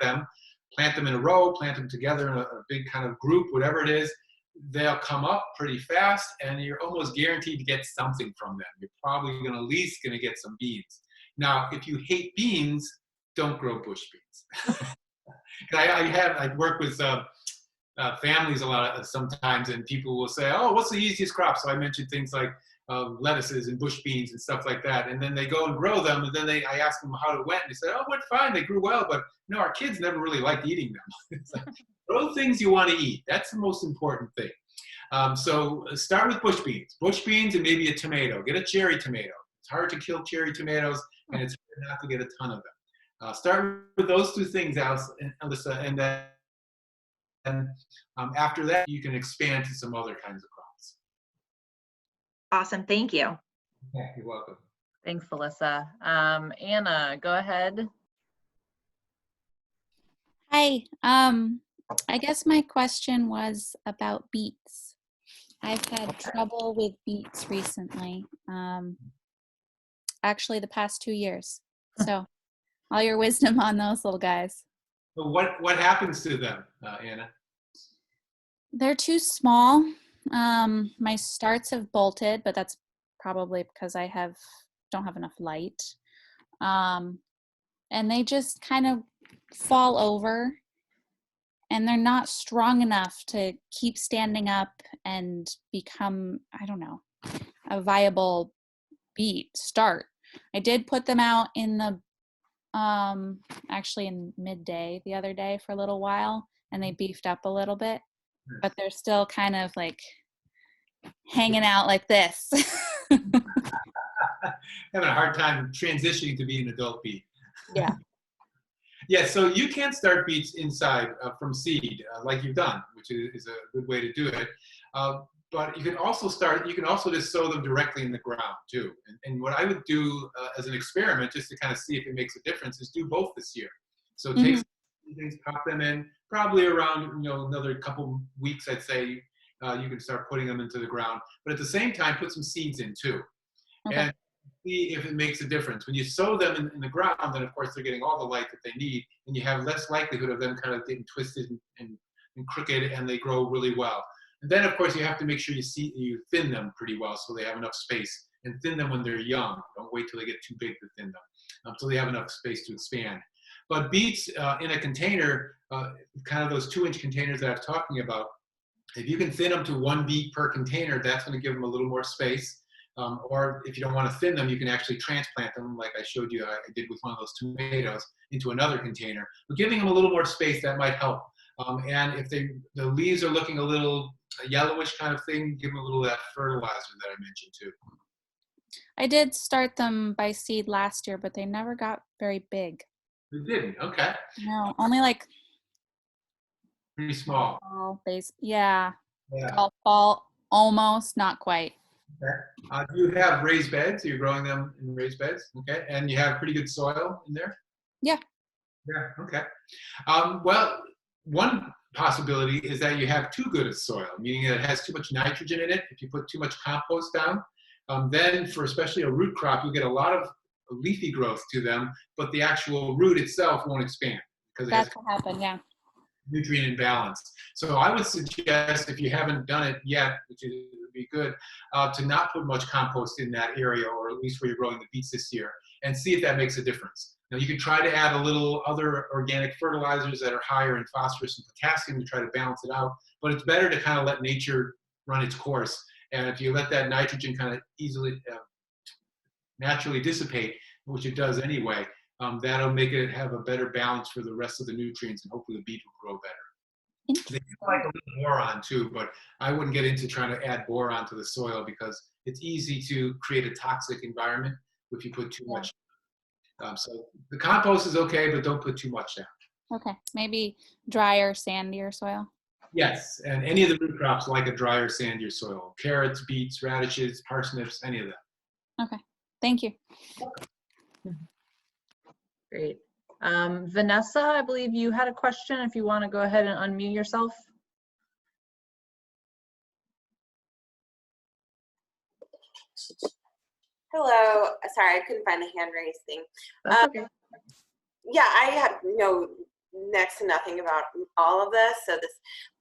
them in a row, plant them together in a big kind of group, whatever it is. They'll come up pretty fast and you're almost guaranteed to get something from them. You're probably at least going to get some beans. Now, if you hate beans, don't grow bush beans. I work with families a lot sometimes, and people will say, oh, what's the easiest crop? So I mentioned things like lettuces and bush beans and stuff like that. And then they go and grow them, and then I ask them how it went, and they say, oh, it went fine, they grew well, but our kids never really liked eating them. It's like, grow things you want to eat. That's the most important thing. So start with bush beans. Bush beans and maybe a tomato. Get a cherry tomato. It's hard to kill cherry tomatoes, and it's hard not to get a ton of them. Start with those 2 things, Alyssa, and then after that, you can expand to some other kinds of crops. Awesome, thank you. Yeah, you're welcome. Thanks, Alyssa. Anna, go ahead. Hi, I guess my question was about beets. I've had trouble with beets recently. Actually, the past 2 years. So all your wisdom on those little guys. So what happens to them, Anna? They're too small. My starts have bolted, but that's probably because I don't have enough light. And they just kind of fall over, and they're not strong enough to keep standing up and become, I don't know, a viable beet start. I did put them out in the actually in midday the other day for a little while, and they beefed up a little bit, but they're still kind of like hanging out like this. Having a hard time transitioning to be an adult beet. Yeah. Yeah, so you can start beets inside from seed, like you've done, which is a good way to do it. But you can also just sow them directly in the ground too. And what I would do as an experiment, just to kind of see if it makes a difference, is do both this year. So take some things, pop them in, probably around another couple weeks, I'd say, you can start putting them into the ground. But at the same time, put some seeds in too. Okay. And see if it makes a difference. When you sow them in the ground, then of course they're getting all the light that they need, and you have less likelihood of them kind of getting twisted and crooked, and they grow really well. And then of course you have to make sure you thin them pretty well so they have enough space, and thin them when they're young. Don't wait till they get too big to thin them, so they have enough space to expand. But beets in a container, kind of those 2-inch containers that I was talking about, if you can thin them to 1 beet per container, that's going to give them a little more space. Or if you don't want to thin them, you can actually transplant them, like I showed you I did with one of those tomatoes, into another container. But giving them a little more space, that might help. And if the leaves are looking a little yellowish kind of thing, give them a little of that fertilizer that I mentioned too. I did start them by seed last year, but they never got very big. You didn't? Okay. No, only like Pretty small. Yeah. Yeah. Fall, almost, not quite. Okay. Do you have raised beds? You're growing them in raised beds? Okay. And you have pretty good soil in there? Yeah. Yeah. Okay. Well, one possibility is that you have too good a soil, meaning that it has too much nitrogen in it. If you put too much compost down, then for especially a root crop, you'll get a lot of leafy growth to them, but the actual root itself won't expand because it has That could happen, yeah. nutrient imbalance. So I would suggest, if you haven't done it yet, which would be good, to not put much compost in that area, or at least where you're growing the beets this year, and see if that makes a difference. Now you can try to add a little other organic fertilizers that are higher in phosphorus and potassium to try to balance it out, but it's better to kind of let nature run its course. And if you let that nitrogen kind of easily, naturally dissipate, which it does anyway, that'll make it have a better balance for the rest of the nutrients, and hopefully the beet will grow better. They like a little boron too, but I wouldn't get into trying to add boron to the soil because it's easy to create a toxic environment if you put too much. So the compost is okay, but don't put too much down. Okay, maybe drier, sandier soil. Yes, and any of the root crops like a drier, sandier soil. Carrots, beets, radishes, parsnips, any of that. Okay, thank you. Great. Vanessa, I believe you had a question. If you want to go ahead and unmute yourself. Hello. Sorry, I couldn't find the hand raise thing. That's okay. Yeah, I have next to nothing about all of this.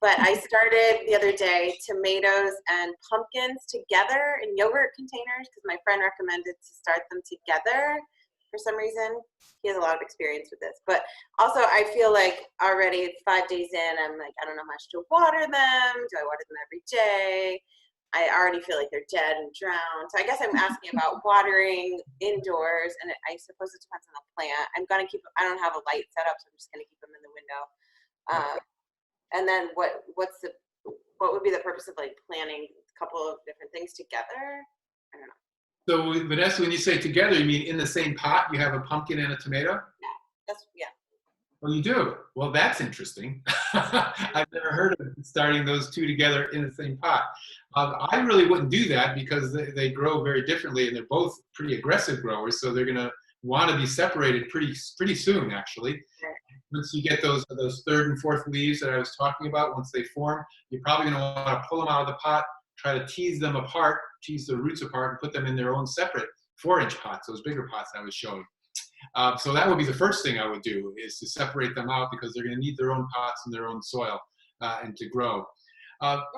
But I started the other day tomatoes and pumpkins together in yogurt containers because my friend recommended to start them together for some reason. He has a lot of experience with this. But also I feel like already 5 days in, I'm like, I don't know how much to water them. Do I water them every day? I already feel like they're dead and drowned. So I guess I'm asking about watering indoors, and I suppose it depends on the plant. I'm gonna keep. I don't have a light set up, so I'm just gonna keep them in the window. And then what would be the purpose of like planting a couple of different things together? I don't know. So Vanessa, when you say together, you mean in the same pot? You have a pumpkin and a tomato? Yeah. Well, you do. Well, that's interesting. I've never heard of starting those two together in the same pot. I really wouldn't do that because they grow very differently, and they're both pretty aggressive growers, so they're going to want to be separated pretty soon, actually. Once you get those third and fourth leaves that I was talking about, once they form, you're probably going to want to pull them out of the pot, try to tease them apart, tease the roots apart, and put them in their own separate 4-inch pots, those bigger pots I was showing. So that would be the first thing I would do, is to separate them out, because they're going to need their own pots and their own soil and to grow.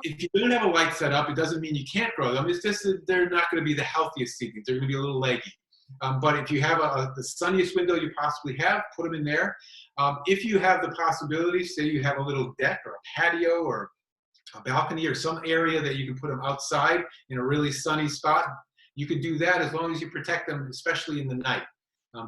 If you don't have a light set up, it doesn't mean you can't grow them. It's just that they're not going to be the healthiest seedlings. They're going to be a little leggy. But if you have the sunniest window you possibly have, put them in there. If you have the possibility, say you have a little deck or a patio or a balcony or some area that you can put them outside in a really sunny spot, you can do that as long as you protect them, especially in the night.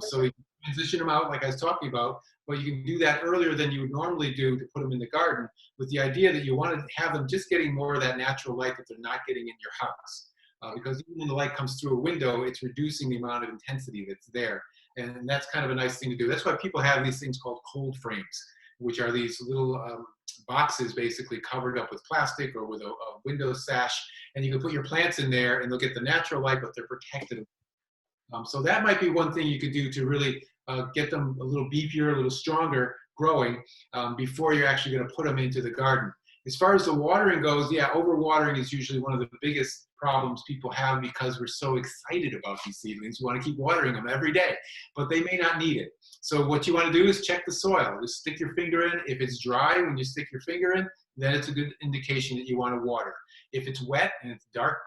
So you can transition them out like I was talking about, but you can do that earlier than you would normally do to put them in the garden, with the idea that you want to have them just getting more of that natural light that they're not getting in your house. Because even when the light comes through a window, it's reducing the amount of intensity that's there. And that's kind of a nice thing to do. That's why people have these things called cold frames, which are these little boxes basically covered up with plastic or with a window sash. And you can put your plants in there and they'll get the natural light, but they're protected. So that might be one thing you could do to really get them a little beefier, a little stronger growing before you're actually going to put them into the garden. As far as the watering goes, yeah, overwatering is usually one of the biggest problems people have, because we're so excited about these seedlings. We want to keep watering them every day, but they may not need it. So what you want to do is check the soil. Just stick your finger in. If it's dry when you stick your finger in, then it's a good indication that you want to water. If it's wet and it's dark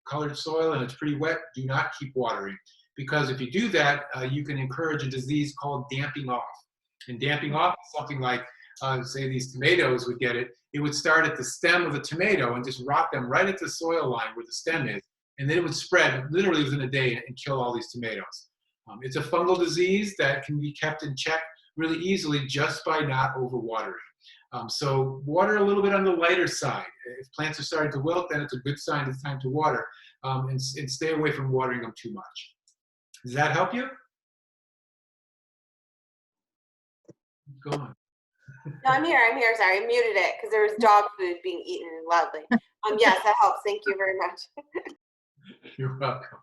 colored soil and it's pretty wet, do not keep watering. Because if you do that, you can encourage a disease called damping off. And damping off is something like, say these tomatoes would get it. It would start at the stem of a tomato and just rot them right at the soil line where the stem is. And then it would spread literally within a day and kill all these tomatoes. It's a fungal disease that can be kept in check really easily just by not overwatering. So water a little bit on the lighter side. If plants are starting to wilt, then it's a good sign it's time to water. And stay away from watering them too much. Does that help you? Go on. No, I'm here. Sorry, I muted it because there was dog food being eaten loudly. Yes, that helps. Thank you very much. You're welcome.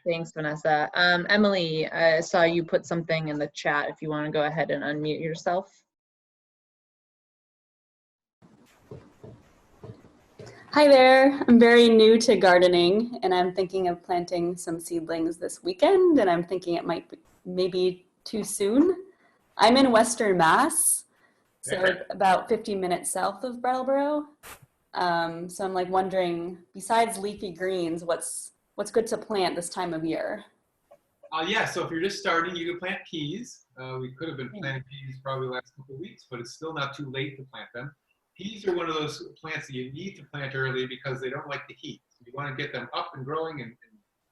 Thanks, Vanessa. Emily, I saw you put something in the chat. If you want to go ahead and unmute yourself. Hi there. I'm very new to gardening, and I'm thinking of planting some seedlings this weekend, and I'm thinking it might be maybe too soon. I'm in Western Mass, so about 15 minutes south of Brattleboro. So I'm like wondering, besides leafy greens, what's good to plant this time of year? Yeah, so if you're just starting, you can plant peas. We could have been planting peas probably the last couple of weeks, but it's still not too late to plant them. Peas are one of those plants that you need to plant early because they don't like the heat. So you want to get them up and growing and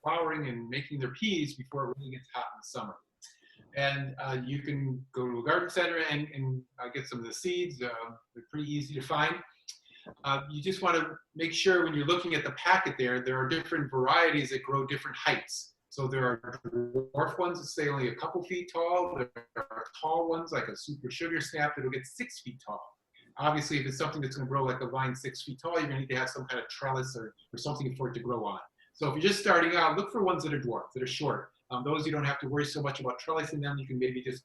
flowering and making their peas before it really gets hot in the summer. And you can go to a garden center and get some of the seeds. They're pretty easy to find. You just want to make sure when you're looking at the packet there are different varieties that grow different heights. So there are dwarf ones that stay only a couple feet tall. There are tall ones like a super sugar snap that'll get 6 feet tall. Obviously, if it's something that's going to grow like a vine 6 feet tall, you're going to need to have some kind of trellis or something for it to grow on. So if you're just starting out, look for ones that are dwarf, that are short. Those you don't have to worry so much about trellising them. You can maybe just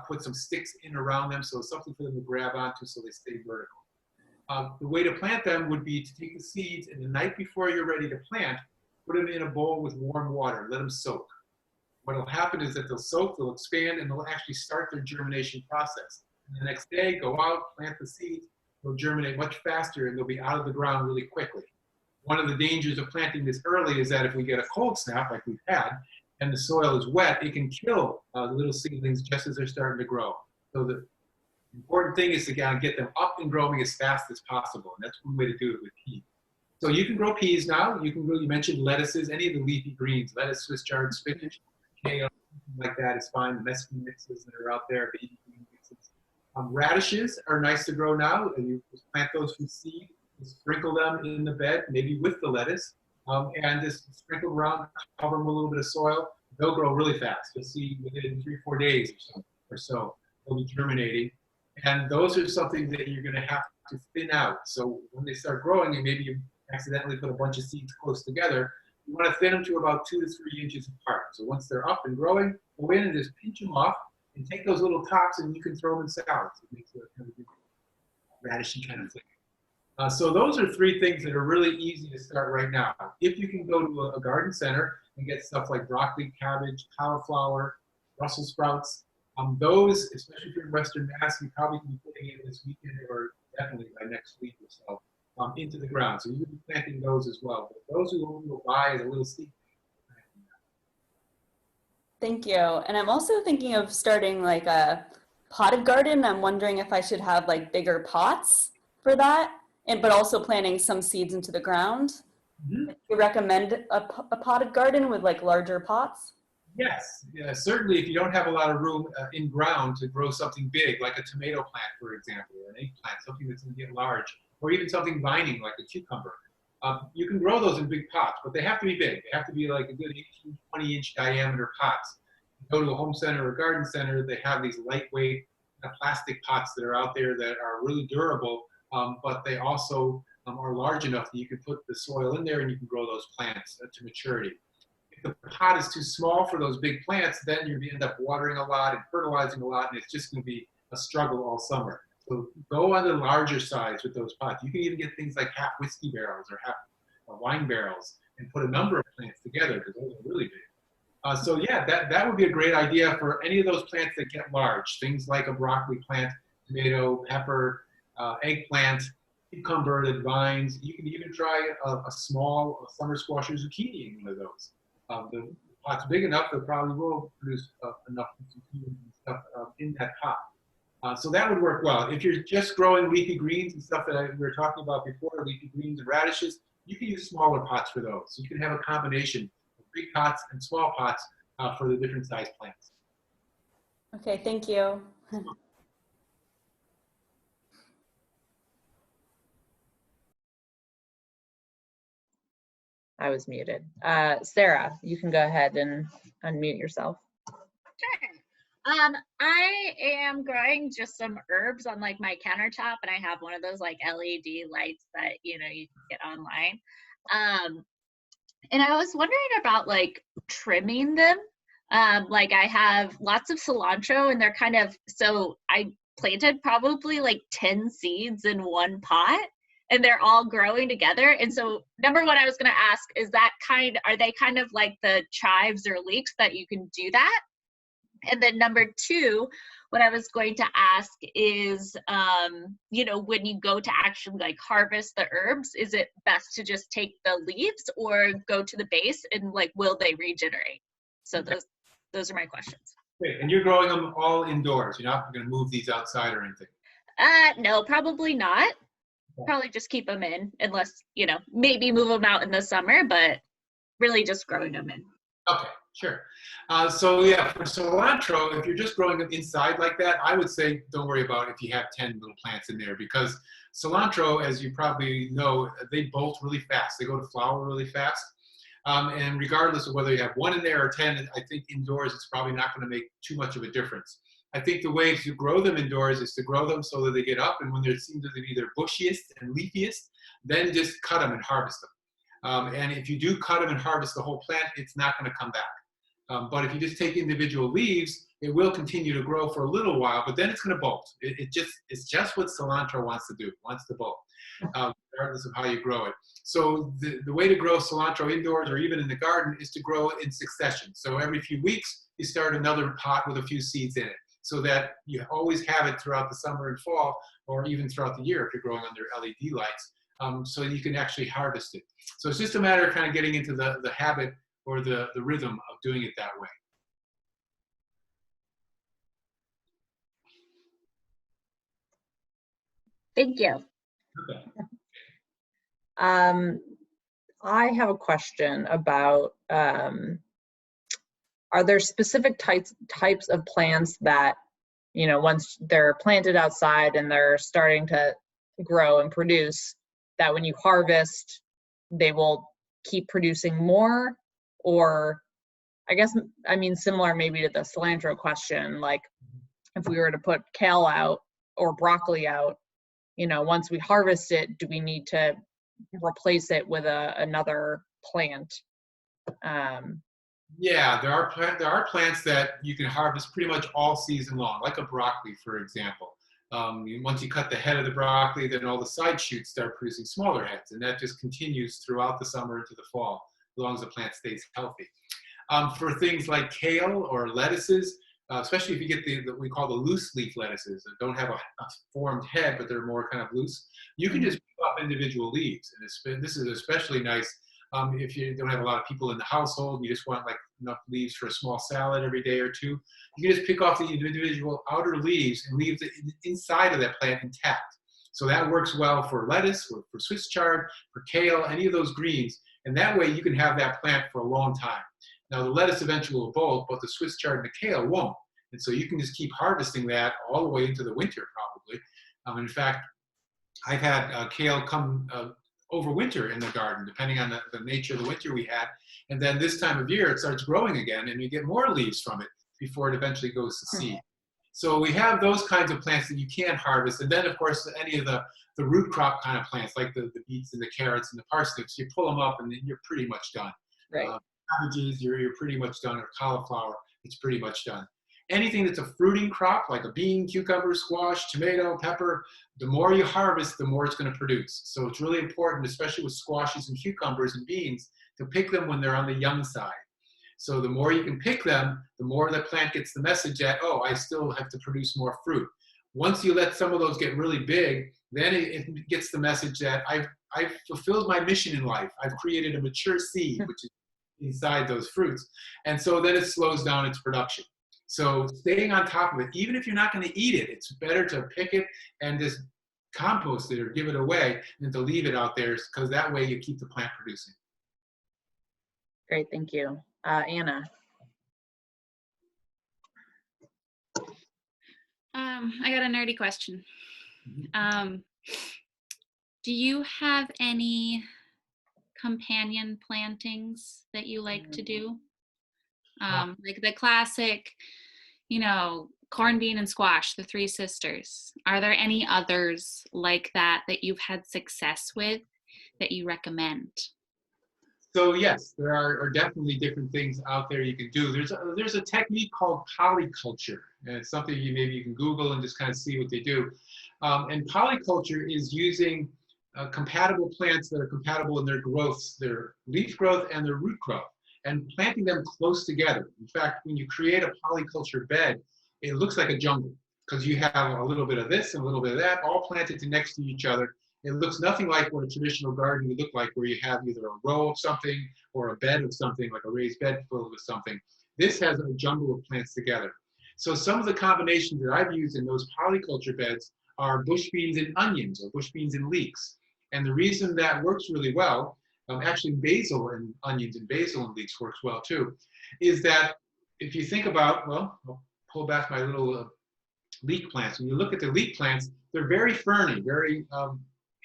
put some sticks in around them, so something for them to grab onto so they stay vertical. The way to plant them would be to take the seeds, and the night before you're ready to plant, put them in a bowl with warm water. Let them soak. What will happen is that they'll soak, they'll expand, and they'll actually start their germination process. And the next day, go out, plant the seeds. They'll germinate much faster, and they'll be out of the ground really quickly. One of the dangers of planting this early is that if we get a cold snap like we've had, and the soil is wet, it can kill the little seedlings just as they're starting to grow. So the important thing is to get them up and growing as fast as possible, and that's one way to do it with peas. So you can grow peas now. You can grow, you mentioned lettuces, any of the leafy greens, lettuce, Swiss chard, spinach, kale, like that is fine. The mesquite mixes that are out there, baby green mixes. Radishes are nice to grow now. You just plant those from seed, sprinkle them in the bed, maybe with the lettuce, and just sprinkle around, cover them with a little bit of soil. They'll grow really fast. You'll see within 3 or 4 days or so, they'll be germinating. And those are something that you're going to have to thin out. So when they start growing, and maybe you accidentally put a bunch of seeds close together, you want to thin them to about 2 to 3 inches apart. So once they're up and growing, go in and just pinch them off and take those little tops and you can throw them in salads. It makes it kind of radishy kind of thing. So those are three things that are really easy to start right now. If you can go to a garden center and get stuff like broccoli, cabbage, cauliflower, Brussels sprouts, those, especially if you're in Western Mass, you probably can be putting in this weekend or definitely by next week or so into the ground. So you can be planting those as well. But those who will buy is a little steep. Thank you. And I'm also thinking of starting like a potted garden. I'm wondering if I should have like bigger pots for that, but also planting some seeds into the ground. Mm-hmm. Do you recommend a potted garden with like larger pots? Yes, yeah, certainly if you don't have a lot of room in ground to grow something big, like a tomato plant, for example, or an eggplant, something that's going to get large, or even something vining like a cucumber. You can grow those in big pots, but they have to be big. They have to be like a good 18, 20-inch diameter pots. You go to a home center or garden center, they have these lightweight plastic pots that are out there that are really durable, but they also are large enough that you can put the soil in there and you can grow those plants to maturity. If the pot is too small for those big plants, then you're going to end up watering a lot and fertilizing a lot, and it's just going to be a struggle all summer. So go on the larger size with those pots. You can even get things like half whiskey barrels or half wine barrels and put a number of plants together because those are really big. So yeah, that would be a great idea for any of those plants that get large. Things like a broccoli plant, tomato, pepper, eggplant, cucumber that vines. You can even try a small summer squash or zucchini in one of those. The pot's big enough, they probably will produce enough zucchini and stuff in that pot. So that would work well. If you're just growing leafy greens and stuff that we were talking about before, leafy greens and radishes, you can use smaller pots for those. So you can have a combination of big pots and small pots for the different size plants. Okay, thank you. I was muted. Sarah, you can go ahead and unmute yourself. Sure. I am growing just some herbs on like my countertop, and I have one of those like LED lights that you can get online. And I was wondering about like trimming them. Like I have lots of cilantro, and they're kind of, so I planted probably like 10 seeds in one pot, and they're all growing together. And so number one, I was going to ask, are they kind of like the chives or leeks that you can do that? And then number two, what I was going to ask is, when you go to actually like harvest the herbs, is it best to just take the leaves or go to the base, and like, will they regenerate? So those are my questions. Great, and you're growing them all indoors. You're not going to move these outside or anything? No, probably not. Probably just keep them in, unless, maybe move them out in the summer, but really just growing them in. Okay, sure. So yeah, for cilantro, if you're just growing them inside like that, I would say don't worry about if you have 10 little plants in there, because cilantro, as you probably know, they bolt really fast. They go to flower really fast. And regardless of whether you have one in there or 10, I think indoors it's probably not going to make too much of a difference. I think the way to grow them indoors is to grow them so that they get up, and when they seem to be their bushiest and leafiest, then just cut them and harvest them. And if you do cut them and harvest the whole plant, it's not going to come back. But if you just take individual leaves, it will continue to grow for a little while, but then it's going to bolt. It's just what cilantro wants to do, wants to bolt, regardless of how you grow it. So the way to grow cilantro indoors or even in the garden is to grow it in succession. So every few weeks, you start another pot with a few seeds in it, so that you always have it throughout the summer and fall, or even throughout the year if you're growing under LED lights, so you can actually harvest it. So it's just a matter of kind of getting into the habit or the rhythm of doing it that way. Thank you. Okay. I have a question about, are there specific types of plants that, once they're planted outside and they're starting to grow and produce, that when you harvest, they will keep producing more? Or similar maybe to the cilantro question, like if we were to put kale out or broccoli out, once we harvest it, do we need to replace it with another plant? Yeah, there are plants that you can harvest pretty much all season long, like a broccoli, for example. Once you cut the head of the broccoli, then all the side shoots start producing smaller heads, and that just continues throughout the summer into the fall, as long as the plant stays healthy. For things like kale or lettuces, especially if you get what we call the loose leaf lettuces that don't have a formed head, but they're more kind of loose, you can just pick up individual leaves. And this is especially nice if you don't have a lot of people in the household and you just want like enough leaves for a small salad every day or two. You can just pick off the individual outer leaves and leave the inside of that plant intact. So that works well for lettuce, or for Swiss chard, for kale, any of those greens. And that way you can have that plant for a long time. Now the lettuce eventually will bolt, but the Swiss chard and the kale won't. And so you can just keep harvesting that all the way into the winter probably. In fact, I've had kale come over winter in the garden, depending on the nature of the winter we had. And then this time of year, it starts growing again and you get more leaves from it before it eventually goes to seed. So we have those kinds of plants that you can harvest. And then of course, any of the root crop kind of plants, like the beets and the carrots and the parsnips, you pull them up and then you're pretty much done. Right. Cabbages, you're pretty much done, or cauliflower, it's pretty much done. Anything that's a fruiting crop, like a bean, cucumber, squash, tomato, pepper, the more you harvest, the more it's going to produce. So it's really important, especially with squashes and cucumbers and beans, to pick them when they're on the young side. So the more you can pick them, the more the plant gets the message that, oh, I still have to produce more fruit. Once you let some of those get really big, then it gets the message that I've fulfilled my mission in life. I've created a mature seed, which is inside those fruits. And so then it slows down its production. So staying on top of it, even if you're not going to eat it, it's better to pick it and just compost it or give it away than to leave it out there, because that way you keep the plant producing. Great, thank you. Anna. I got a nerdy question. Do you have any companion plantings that you like to do? Like the classic, corn, bean, and squash, the three sisters. Are there any others like that that you've had success with that you recommend? So yes, there are definitely different things out there you can do. There's a technique called polyculture, and it's something maybe you can Google and just kind of see what they do. And polyculture is using compatible plants that are compatible in their growth, their leaf growth and their root growth, and planting them close together. In fact, when you create a polyculture bed, it looks like a jungle, because you have a little bit of this and a little bit of that, all planted next to each other. It looks nothing like what a traditional garden would look like, where you have either a row of something or a bed of something, like a raised bed filled with something. This has a jungle of plants together. So some of the combinations that I've used in those polyculture beds are bush beans and onions, or bush beans and leeks. And the reason that works really well, actually basil and onions and basil and leeks works well too, is that if you think about, well, I'll pull back my little leek plants. When you look at the leek plants, they're very ferny, very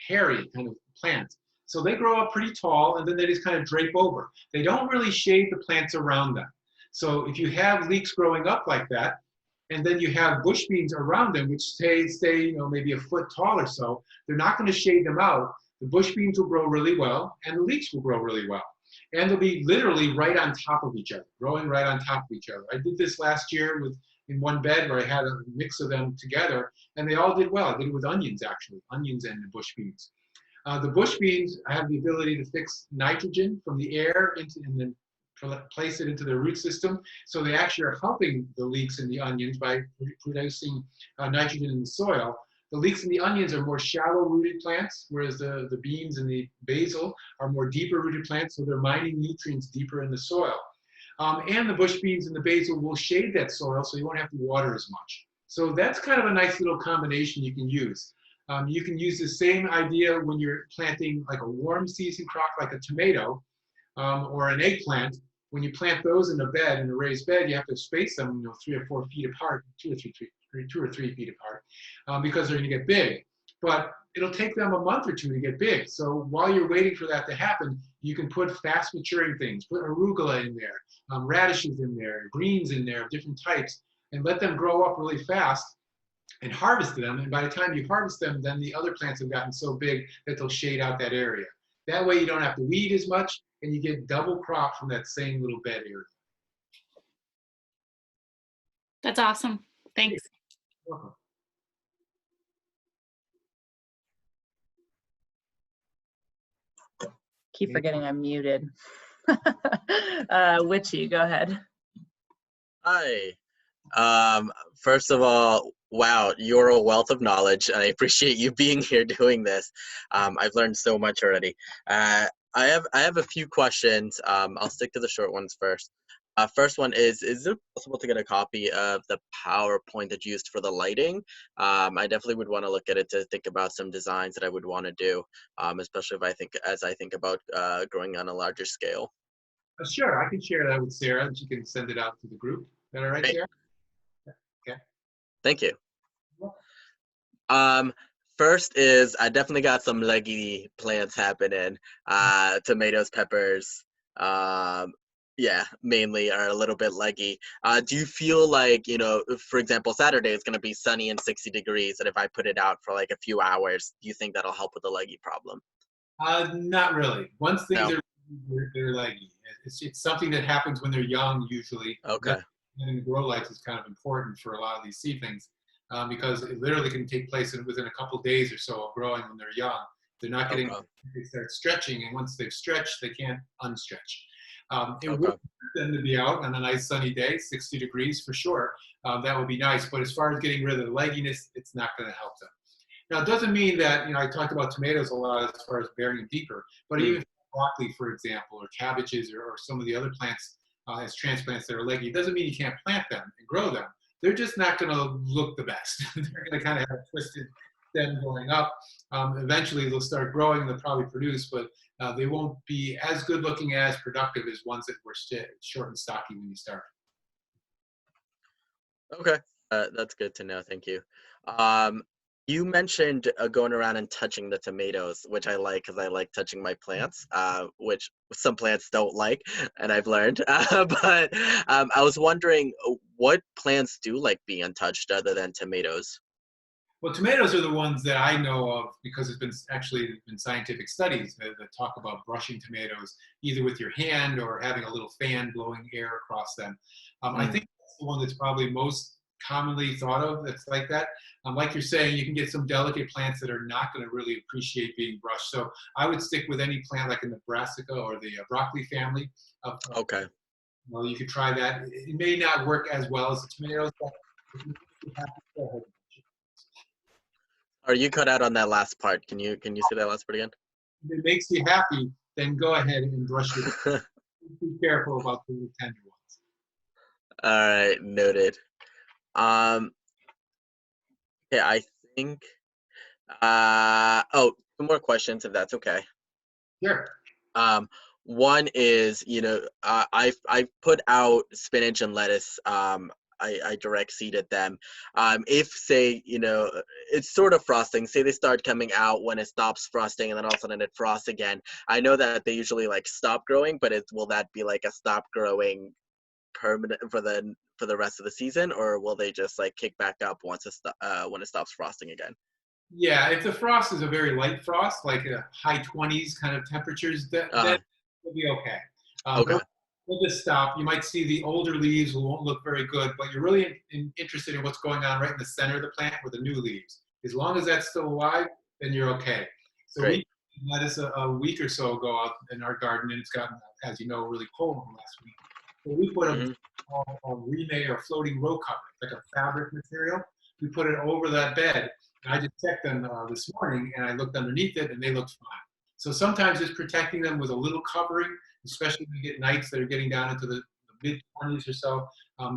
hairy kind of plants. So they grow up pretty tall and then they just kind of drape over. They don't really shade the plants around them. So if you have leeks growing up like that, and then you have bush beans around them, which stay maybe a foot tall or so, they're not going to shade them out. The bush beans will grow really well, and the leeks will grow really well. And they'll be literally right on top of each other, growing right on top of each other. I did this last year in one bed where I had a mix of them together, and they all did well. I did it with onions, actually, onions and the bush beans. The bush beans have the ability to fix nitrogen from the air and then place it into the root system. So they actually are helping the leeks and the onions by producing nitrogen in the soil. The leeks and the onions are more shallow rooted plants, whereas the beans and the basil are more deeper rooted plants, so they're mining nutrients deeper in the soil. And the bush beans and the basil will shade that soil, so you won't have to water as much. So that's kind of a nice little combination you can use. You can use the same idea when you're planting like a warm season crop like a tomato or an eggplant. When you plant those in a bed, in a raised bed, you have to space them 3 or 4 feet apart, 2 or 3 feet apart, because they're going to get big. But it'll take them a month or two to get big. So while you're waiting for that to happen, you can put fast maturing things, put arugula in there, radishes in there, greens in there of different types, and let them grow up really fast and harvest them. And by the time you harvest them, then the other plants have gotten so big that they'll shade out that area. That way you don't have to weed as much, and you get double crop from that same little bed area. That's awesome. Thanks. You're welcome. Keep forgetting I'm muted. Witchy, go ahead. Hi. First of all, wow, you're a wealth of knowledge. I appreciate you being here doing this. I've learned so much already. I have a few questions. I'll stick to the short ones first. First one is it possible to get a copy of the PowerPoint that you used for the lighting? I definitely would want to look at it to think about some designs that I would want to do, especially as I think about growing on a larger scale. Sure, I can share that with Sarah, and she can send it out to the group. Is that all right, Great. Sarah? Okay. Thank you. First is I definitely got some leggy plants happening. Tomatoes, peppers, yeah, mainly are a little bit leggy. Do you feel like, for example, Saturday is going to be sunny and 60 degrees, and if I put it out for like a few hours, do you think that'll help with the leggy problem? Not really. Once things No. they're leggy. It's something that happens when they're young usually. Okay. And the grow lights is kind of important for a lot of these seedlings because it literally can take place within a couple of days or so of growing when they're young. They're not getting, they start stretching, and once they've stretched, they can't unstretch. It would help them to be out on a nice sunny day, 60 degrees for sure. That would be nice, but as far as getting rid of the legginess, it's not going to help them. Now, it doesn't mean that, I talked about tomatoes a lot as far as bearing deeper, but even broccoli, for example, or cabbages or some of the other plants as transplants that are leggy, it doesn't mean you can't plant them and grow them. They're just not going to look the best. They're going to kind of have a twisted stem going up. Eventually, they'll start growing and they'll probably produce, but they won't be as good looking as productive as ones that were short and stocky when you started. Okay, that's good to know. Thank you. You mentioned going around and touching the tomatoes, which I like because I like touching my plants, which some plants don't like, and I've learned. But I was wondering what plants do like being untouched other than tomatoes? Well, tomatoes are the ones that I know of because it's been scientific studies that talk about brushing tomatoes either with your hand or having a little fan blowing air across them. I think that's the one that's probably most commonly thought of that's like that. Like you're saying, you can get some delicate plants that are not going to really appreciate being brushed. So I would stick with any plant like in the brassica or the broccoli family. Okay. Well, you could try that. It may not work as well as the tomatoes, but if you have to go ahead. Are you cut out on that last part? Can you say that last part again? If it makes you happy, then go ahead and brush your. Be careful about the tender ones. All right, noted. Okay, I think. Two more questions, if that's okay. Sure. One is, I've put out spinach and lettuce. I direct seeded them. If say, it's sort of frosting. Say they start coming out when it stops frosting, and then all of a sudden it frosts again. I know that they usually like stop growing, but will that be like a stop growing permanent for the rest of the season, or will they just like kick back up once when it stops frosting again? Yeah, if the frost is a very light frost, like high 20s kind of temperatures, that will be okay. Okay. We'll just stop. You might see the older leaves won't look very good, but you're really interested in what's going on right in the center of the plant with the new leaves. As long as that's still alive, then you're okay. So Great. we let us a week or so ago out in our garden, and it's gotten, as you know, really cold in the last week. So we put a remade or floating row cover, like a fabric material. We put it over that bed. And I just checked them this morning, and I looked underneath it, and they looked fine. So sometimes just protecting them with a little covering, especially when you get nights that are getting down into the mid-20s or so,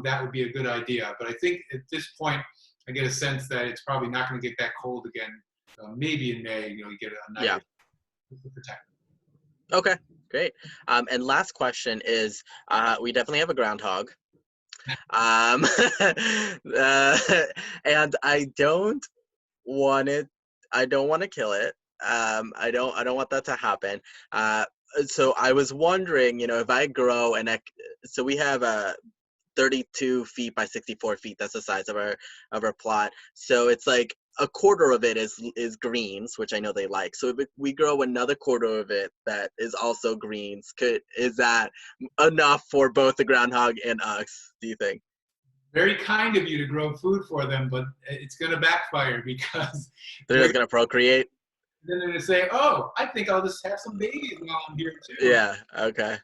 that would be a good idea. But I think at this point, I get a sense that it's probably not going to get that cold again. Maybe in May, you get a night to protect them. Okay, great. And last question is, we definitely have a groundhog. And I don't want to kill it. I don't want that to happen. So I was wondering, if I grow so we have 32 feet by 64 feet. That's the size of our plot. So it's like a quarter of it is greens, which I know they like. So if we grow another quarter of it that is also greens, is that enough for both the groundhog and us, do you think? Very kind of you to grow food for them, but it's going to backfire because they're just going to procreate. Then they're going to say, oh, I think I'll just have some babies while I'm here too. Yeah, okay.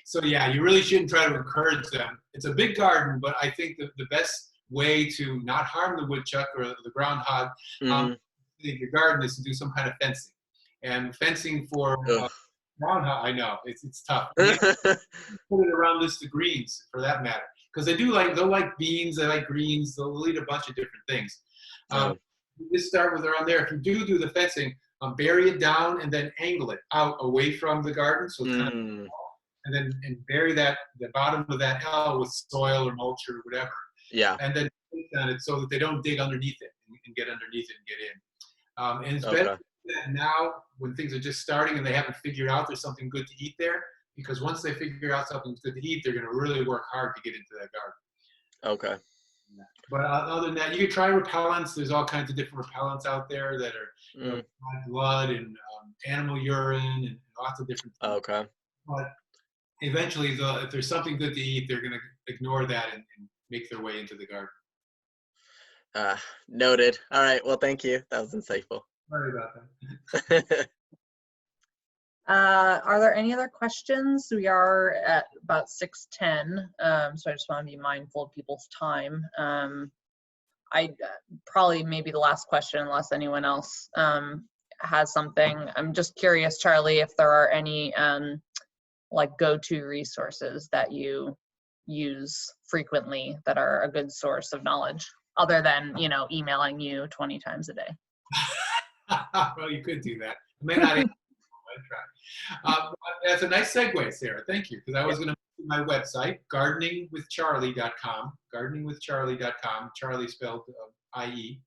So yeah, you really shouldn't try to encourage them. It's a big garden, but I think the best way to not harm the woodchuck or the groundhog in your garden is to do some kind of fencing. And fencing for groundhog, I know, it's tough. Put it around this the greens for that matter. Because they'll like beans, they like greens, they'll eat a bunch of different things. You just start with around there. If you do the fencing, bury it down and then angle it out away from the garden. So it's kind of, and bury the bottom of that L with soil or mulch or whatever. Yeah. And then on it so that they don't dig underneath it and get underneath it and get in. And it's better that now when things are just starting and they haven't figured out there's something good to eat there, because once they figure out something good to eat, they're going to really work hard to get into that garden. Okay. But other than that, you can try repellents. There's all kinds of different repellents out there that are blood and animal urine and lots of different things. Okay. But eventually, if there's something good to eat, they're going to ignore that and make their way into the garden. Noted. All right. Well, thank you. That was insightful. Sorry about that. Are there any other questions? We are at about 6:10, so I just want to be mindful of people's time. I probably maybe the last question, unless anyone else has something. I'm just curious, Charlie, if there are any like go-to resources that you use frequently that are a good source of knowledge, other than emailing you 20 times a day. Well, you could do that. I may not. Try. That's a nice segue, Sarah. Thank you, because I was going to mention my website, gardeningwithcharlie.com. Gardeningwithcharlie.com. Charlie spelled IE.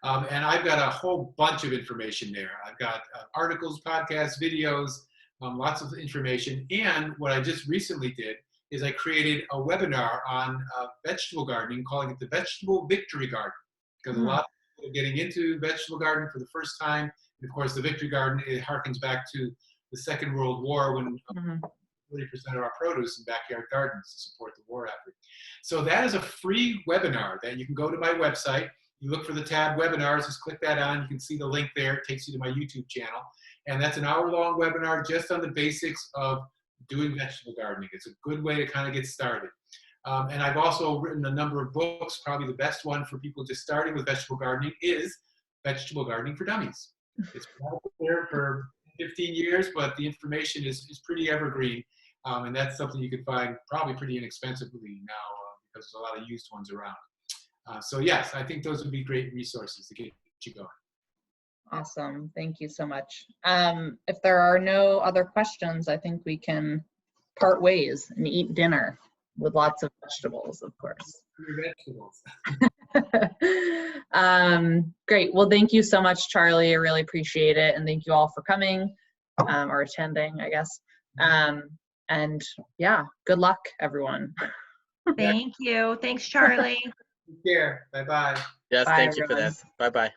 And I've got a whole bunch of information there. I've got articles, podcasts, videos, lots of information. And what I just recently did is I created a webinar on vegetable gardening, calling it the Vegetable Victory Garden, because a lot of people are getting into vegetable gardening for the first time. And of course, the Victory Garden, it harkens back to the Second World War when 40% of our produce in backyard gardens to support the war effort. So that is a free webinar that you can go to my website. You look for the tab webinars, just click that on. You can see the link there. It takes you to my YouTube channel. And that's an hour-long webinar just on the basics of doing vegetable gardening. It's a good way to kind of get started. And I've also written a number of books. Probably the best one for people just starting with vegetable gardening is Vegetable Gardening for Dummies. It's been out there for 15 years, but the information is pretty evergreen. And that's something you can find probably pretty inexpensively now because there's a lot of used ones around. So yes, I think those would be great resources to get you going. Awesome. Thank you so much. If there are no other questions, I think we can part ways and eat dinner with lots of vegetables, of course. Vegetables. Great. Well, thank you so much, Charlie. I really appreciate it. And thank you all for coming or attending, I guess. And yeah, good luck, everyone. Thank you. Thanks, Charlie. Take care. Bye-bye. Yes, Bye, thank you for everyone. this. Bye-bye.